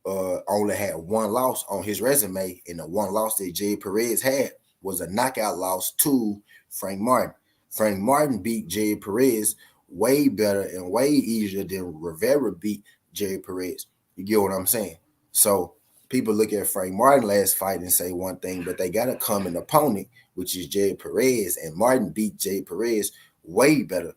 only had one loss on his resume, and the one loss that Jerry Perez had was a knockout loss to Frank Martin. Frank Martin beat Jerry Perez way better and way easier than Rivera beat Jerry Perez. You get what I'm saying? So people look at Frank Martin last fight and say one thing, but they got a common opponent, which is Jerry Perez, and Martin beat Jerry Perez way better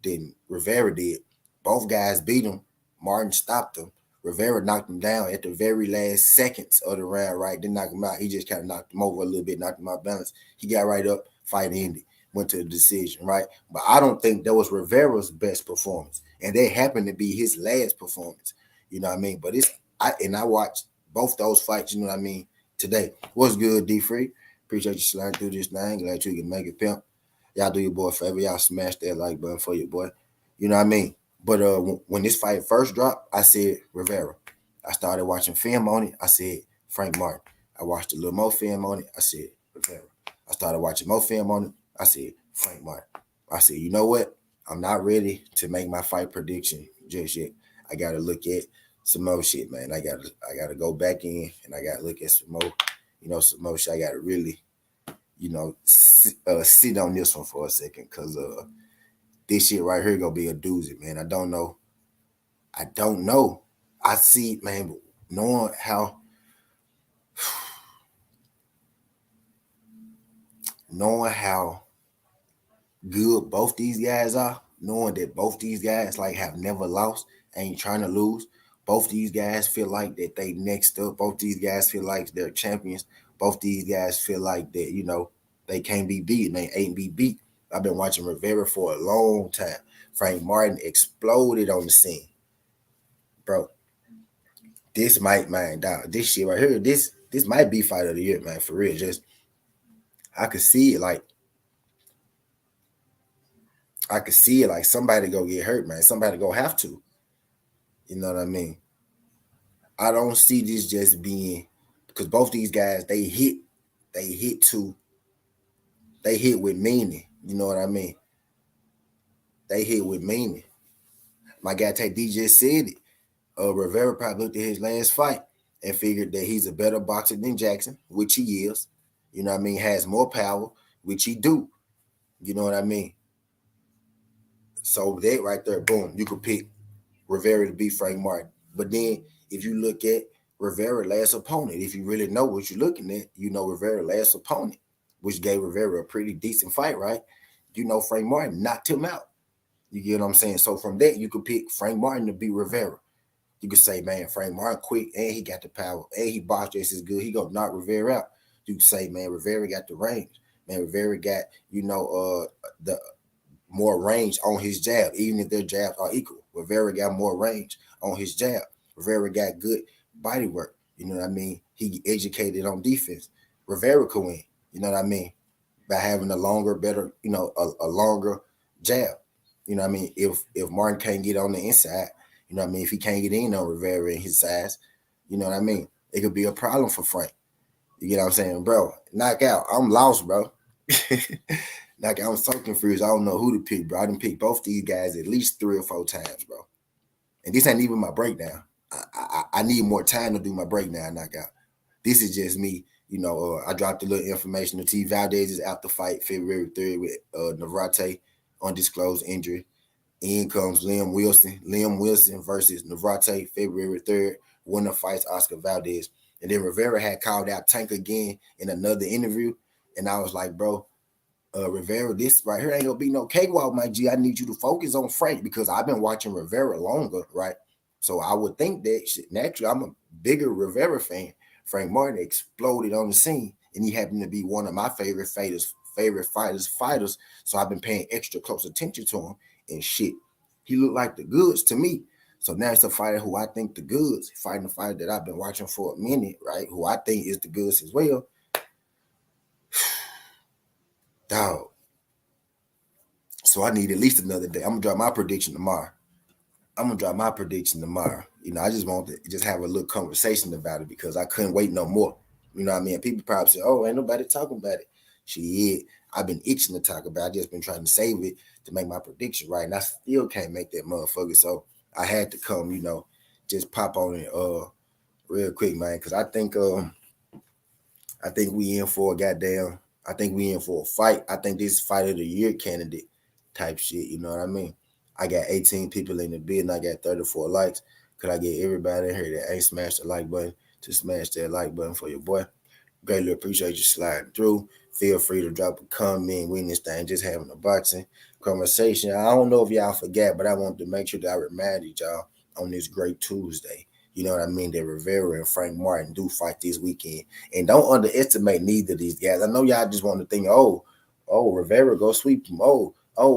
than Rivera did. Both guys beat him. Martin stopped him. Rivera knocked him down at the very last seconds of the round, right? Didn't knock him out. He just kind of knocked him over a little bit, knocked him out balance. He got right up, fight ended, went to the decision, right? But I don't think that was Rivera's best performance. And that happened to be his last performance. You know what I mean? But I watched both those fights, you know what I mean, today. What's good, D-Free? Appreciate you sliding through this thing. Glad you can make it, pimp. Y'all do your boy a favor. Y'all smash that like button for your boy. You know what I mean? But when this fight first dropped, I said Rivera. I started watching film on it. I said Frank Martin. I watched a little more film on it. I said Rivera. I started watching more film on it. I said Frank Martin. I said, you know what? I'm not ready to make my fight prediction just yet. I got to look at some more shit, man. I gotta go back in and I got to look at some more shit. I got to really, sit on this one for a second because this shit right here gonna be a doozy, man. I don't know. I see, man, knowing how good both these guys are, knowing that both these guys like have never lost, ain't trying to lose. Both these guys feel like that they next up. Both these guys feel like they're champions. Both these guys feel like that, they can't be beat and they ain't be beat. I've been watching Rivera for a long time. Frank Martin exploded on the scene, bro. This might, man, dog. This shit right here, this might be fight of the year, man, for real. Just I could see it like somebody go get hurt, man. Somebody go have to. You know what I mean? I don't see this just being because both these guys they hit with meaning. You know what I mean? They hit with meaning. My guy Tay D just said it. Rivera probably looked at his last fight and figured that he's a better boxer than Jackson, which he is. You know what I mean? Has more power, which he do. You know what I mean? So that right there, boom, you could pick Rivera to beat Frank Martin. But then if you look at Rivera last opponent, if you really know what you're looking at, you know Rivera last opponent, which gave Rivera a pretty decent fight, right? You know Frank Martin knocked him out. You get what I'm saying? So from that, you could pick Frank Martin to beat Rivera. You could say, man, Frank Martin quick, and he got the power, and he boxed just as good. He gonna knock Rivera out. You could say, man, Rivera got the range. Man, Rivera got, the more range on his jab, even if their jabs are equal. Rivera got more range on his jab. Rivera got good body work. You know what I mean? He educated on defense. Rivera could win. You know what I mean? By having a longer, better, a longer jab. You know what I mean? If Martin can't get on the inside, you know what I mean? If he can't get in on Rivera in his size, you know what I mean? It could be a problem for Frank. You get what I'm saying? Bro, knockout. I'm lost, bro. Knockout. I'm so confused. I don't know who to pick, bro. I done picked both these guys at least 3 or 4 times, bro. And this ain't even my breakdown. I need more time to do my breakdown knockout. This is just me. I dropped a little information to T. Valdez is out the fight February 3rd with Naverette, undisclosed injury. In comes Liam Wilson. Liam Wilson versus Naverette, February 3rd. Winner fights Oscar Valdez. And then Rivera had called out Tank again in another interview. And I was like, bro, Rivera, this right here ain't gonna be no cakewalk, my G. I need you to focus on Frank because I've been watching Rivera longer, right? So I would think that naturally I'm a bigger Rivera fan. Frank Martin exploded on the scene, and he happened to be one of my favorite fighters. So I've been paying extra close attention to him. And shit, he looked like the goods to me. So now it's a fighter who I think the goods, fighting a fighter that I've been watching for a minute, right? Who I think is the goods as well. Dog. So I need at least another day. I'm gonna drop my prediction tomorrow. I just want to just have a little conversation about it because I couldn't wait no more. You know what I mean? People probably say, "Oh, ain't nobody talking about it." Shit, I've been itching to talk about it. I just been trying to save it to make my prediction right, and I still can't make that motherfucker. So I had to come, just pop on it, real quick, man, because I think we in for a goddamn. I think we in for a fight. I think this is fight of the year candidate type shit. You know what I mean? I got 18 people in the bid and I got 34 likes. Could I get everybody in here that ain't smashed the like button to smash that like button for your boy? Greatly appreciate you sliding through. Feel free to drop a comment. We in this thing just having a boxing conversation. I don't know if y'all forgot, but I wanted to make sure that I reminded y'all on this great Tuesday. You know what I mean? That Rivera and Frank Martin do fight this weekend. And don't underestimate neither of these guys. I know y'all just want to think, oh, Rivera go sweep him. Oh,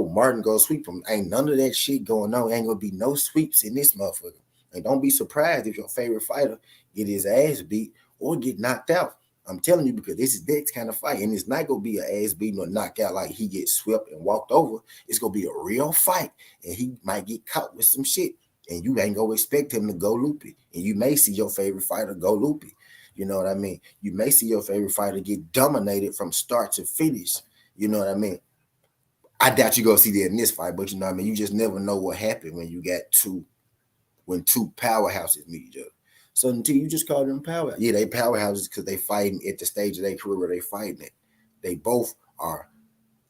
Martin go sweep him. Ain't none of that shit going on. Ain't gonna be no sweeps in this motherfucker. And don't be surprised if your favorite fighter get his ass beat or get knocked out. I'm telling you because this is that kind of fight. And it's not gonna be an ass beating or knockout like he gets swept and walked over. It's gonna be a real fight. And he might get caught with some shit. And you ain't gonna expect him to go loopy. And you may see your favorite fighter go loopy. You know what I mean? You may see your favorite fighter get dominated from start to finish. You know what I mean? I doubt you go see that in this fight, but you know what I mean? You just never know what happened when you got two powerhouses meet each other. So until you just call them powerhouses. Yeah, they powerhouses because they fighting at the stage of their career where they fighting at. They both are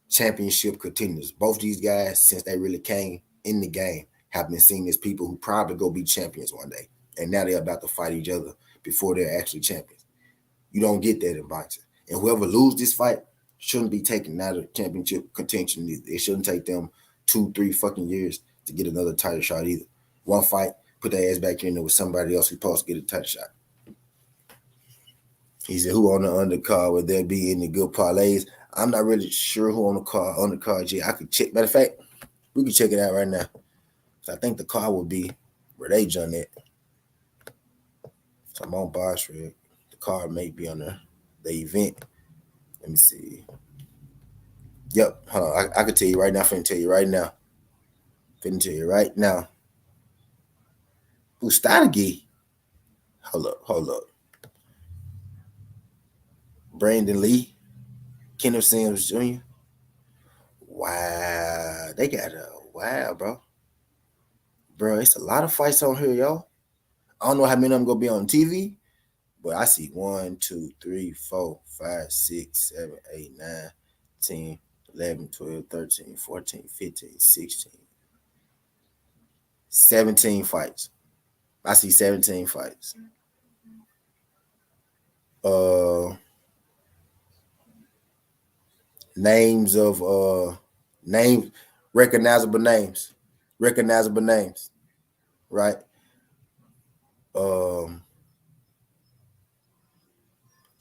championship contenders. Both these guys, since they really came in the game, have been seen as people who probably go be champions one day. And now they're about to fight each other before they're actually champions. You don't get that in boxing. And whoever loses this fight shouldn't be taken out of championship contention either. It shouldn't take them 2-3 fucking years to get another title shot either. One fight, put their ass back in there with somebody else who's supposed to get a title shot. He said, who on the undercard? Would there be any good parlays? I'm not really sure who on the card yet. I could check. Matter of fact, We can check it out right now. So I think the car will be where they done it. So I'm on Boss Rig. The car may be on the event. Let me see. Yep, hold on. I can tell you right now. Finna tell you right now. Finna tell you right now. Ustadagi. Hold up. Brandon Lee, Kenneth Sims Jr. Wow, they got a wow, bro. Bro, it's a lot of fights on here, yo. I don't know how many of them gonna be on TV, but I see 1, 2, 3, 4, 5, 6, 7, 8, 9, 10, 11, 12, 13, 14, 15, 16, 17 fights. I see 17 fights. Uh names of names, recognizable names. Recognizable names, right? Um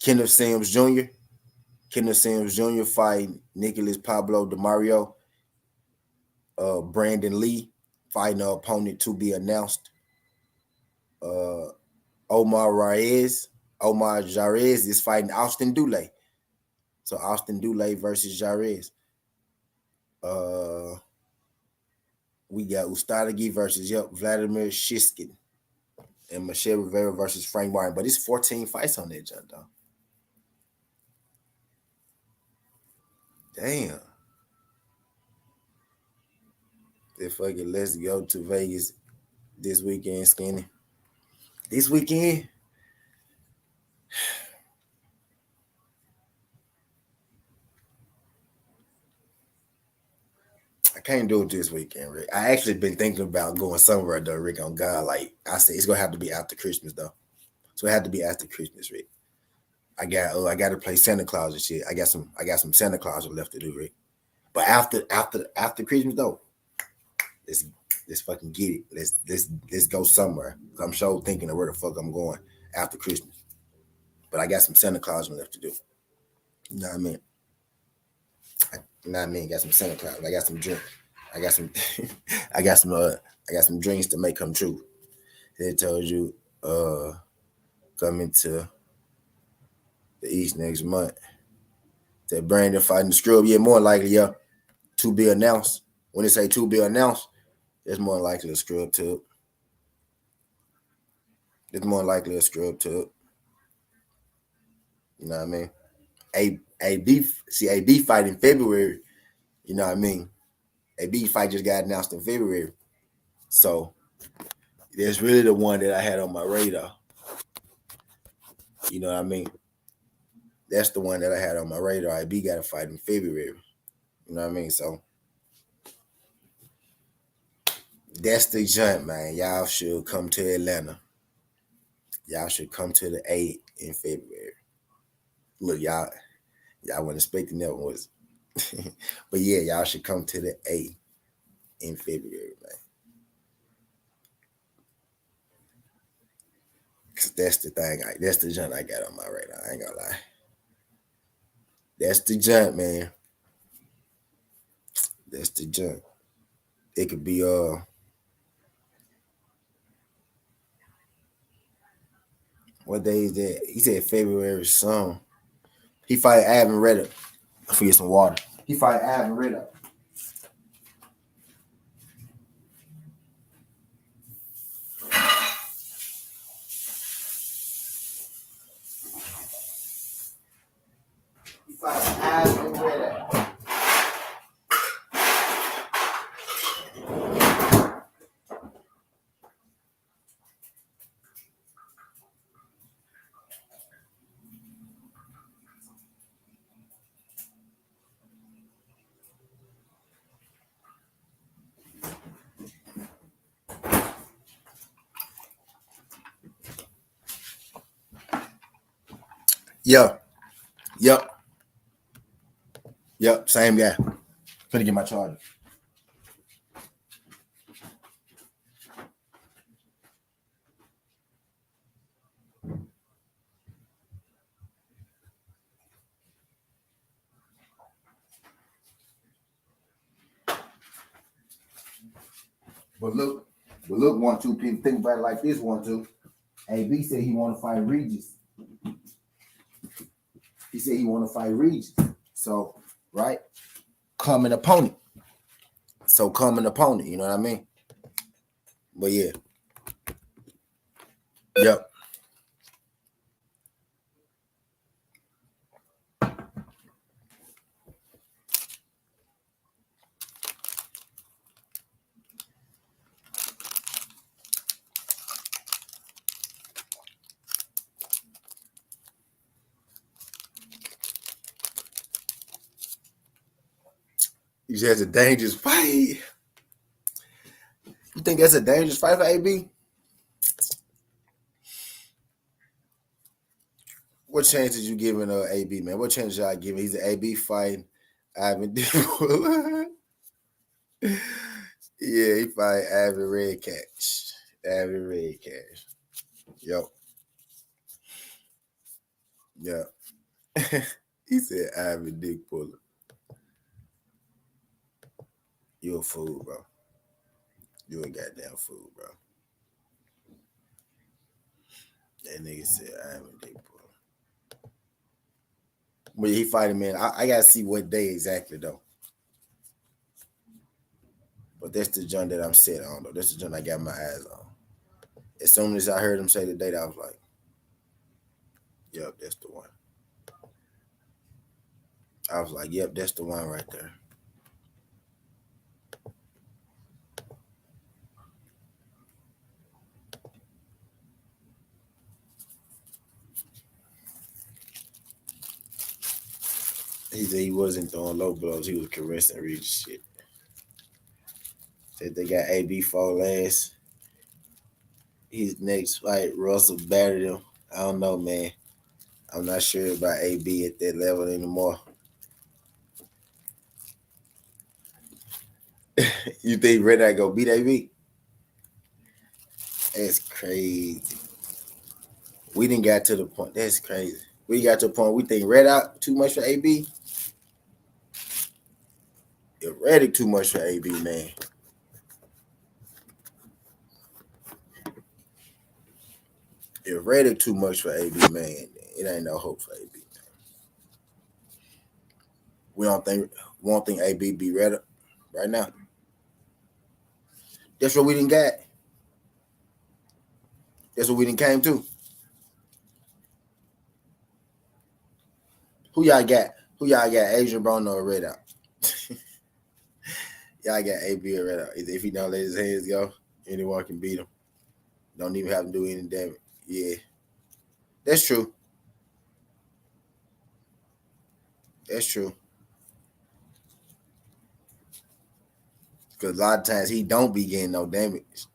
Kenneth Sims Jr. Kenneth Sims Jr. fighting Nicholas Pablo DeMario. Brandon Lee fighting an opponent to be announced. Uh, Omar Reyes. Omar Jarez is fighting Austin Dulé. So Austin Dulé versus Jarez. We got Ustadagi versus Vladimir Shiskin. And Michelle Rivera versus Frank Martin. But it's 14 fights on that jump, though. Damn. Then fuck it, let's go to Vegas this weekend, Skinny. This weekend, I can't do it this weekend, Rick. I actually been thinking about going somewhere though, Rick. On God, like I said, it's gonna have to be after Christmas though. So it had to be after Christmas, Rick. I got to play Santa Claus and shit. I got some Santa Claus left to do, Rick. But after Christmas though, let's let's fucking get it. Let's go somewhere. I'm sure thinking of where the fuck I'm going after Christmas. But I got some Santa Claus left to do. You know what I mean? You know what I mean? Got some Santa Claus. I got some drink. I got some. I got some. I got some dreams to make come true. They told you coming to the East next month. That Brandon fighting the scrub. Yeah, more likely, yeah. To be announced. When they say to be announced, it's more likely a scrub tub. It's more likely a scrub tub. You know what I mean? AB fight in February. You know what I mean? AB fight just got announced in February. So that's really the one that I had on my radar. You know what I mean? That's the one that I had on my radar. AB got a fight in February. You know what I mean? So that's the jump, man. Y'all should come to Atlanta. Y'all should come to the A in February. Look, y'all weren't expecting that one, was but yeah, y'all should come to the A in February, man. Cause that's the thing. That's the jump I got on my radar. I ain't gonna lie. That's the jump, man. That's the jump. It could be what day is that? He said February some. He fight Avin Redder. I forget some water. He fight Avin Redder. He fight Avin Redder. Yep. Yep. Yep. Same guy. Finna get my charger. But look, 1-2 people think about it like this 1-2. AB said he want to fight Regis. He said he want to fight Regis. So, right? Common opponent. So common opponent, you know what I mean? But yeah. Yep. You said it's a dangerous fight. You think that's a dangerous fight for AB? What chances you giving AB, man? What chances y'all giving? He's an AB fighting Ivan Dickle. Yeah, he fight Ivan Red Catch. Ivan Red Catch. Yo. Yeah. He said Ivan Dick Puller. You a fool, bro. You a goddamn fool, bro. That nigga said Ivan Dick Puller. But he fighting, man. I gotta see what day exactly though. But that's the joint that I'm set on though. That's the joint I got my eyes on. As soon as I heard him say the date, I was like, yep, that's the one. I was like, yep, that's the one right there. He said he wasn't throwing low blows. He was caressing Regis shit. Said they got AB for last. His next fight, Russell battered him. I don't know, man. I'm not sure about AB at that level anymore. You think Red Eye go beat AB? That's crazy. We didn't get to the point. That's crazy. We got to the point we think Red out too much for AB. If Reddick too much for AB, man. If Reddick too much for AB, man, it ain't no hope for AB. We don't think AB be Reddick right now. That's what we didn't get. That's what we didn't came to. Who y'all got? Who y'all got? Adrian Broner or Red Out? Y'all got AB or Red Out. If he don't let his hands go, anyone can beat him. Don't even have to do any damage. Yeah. That's true. That's true. Because a lot of times he don't be getting no damage.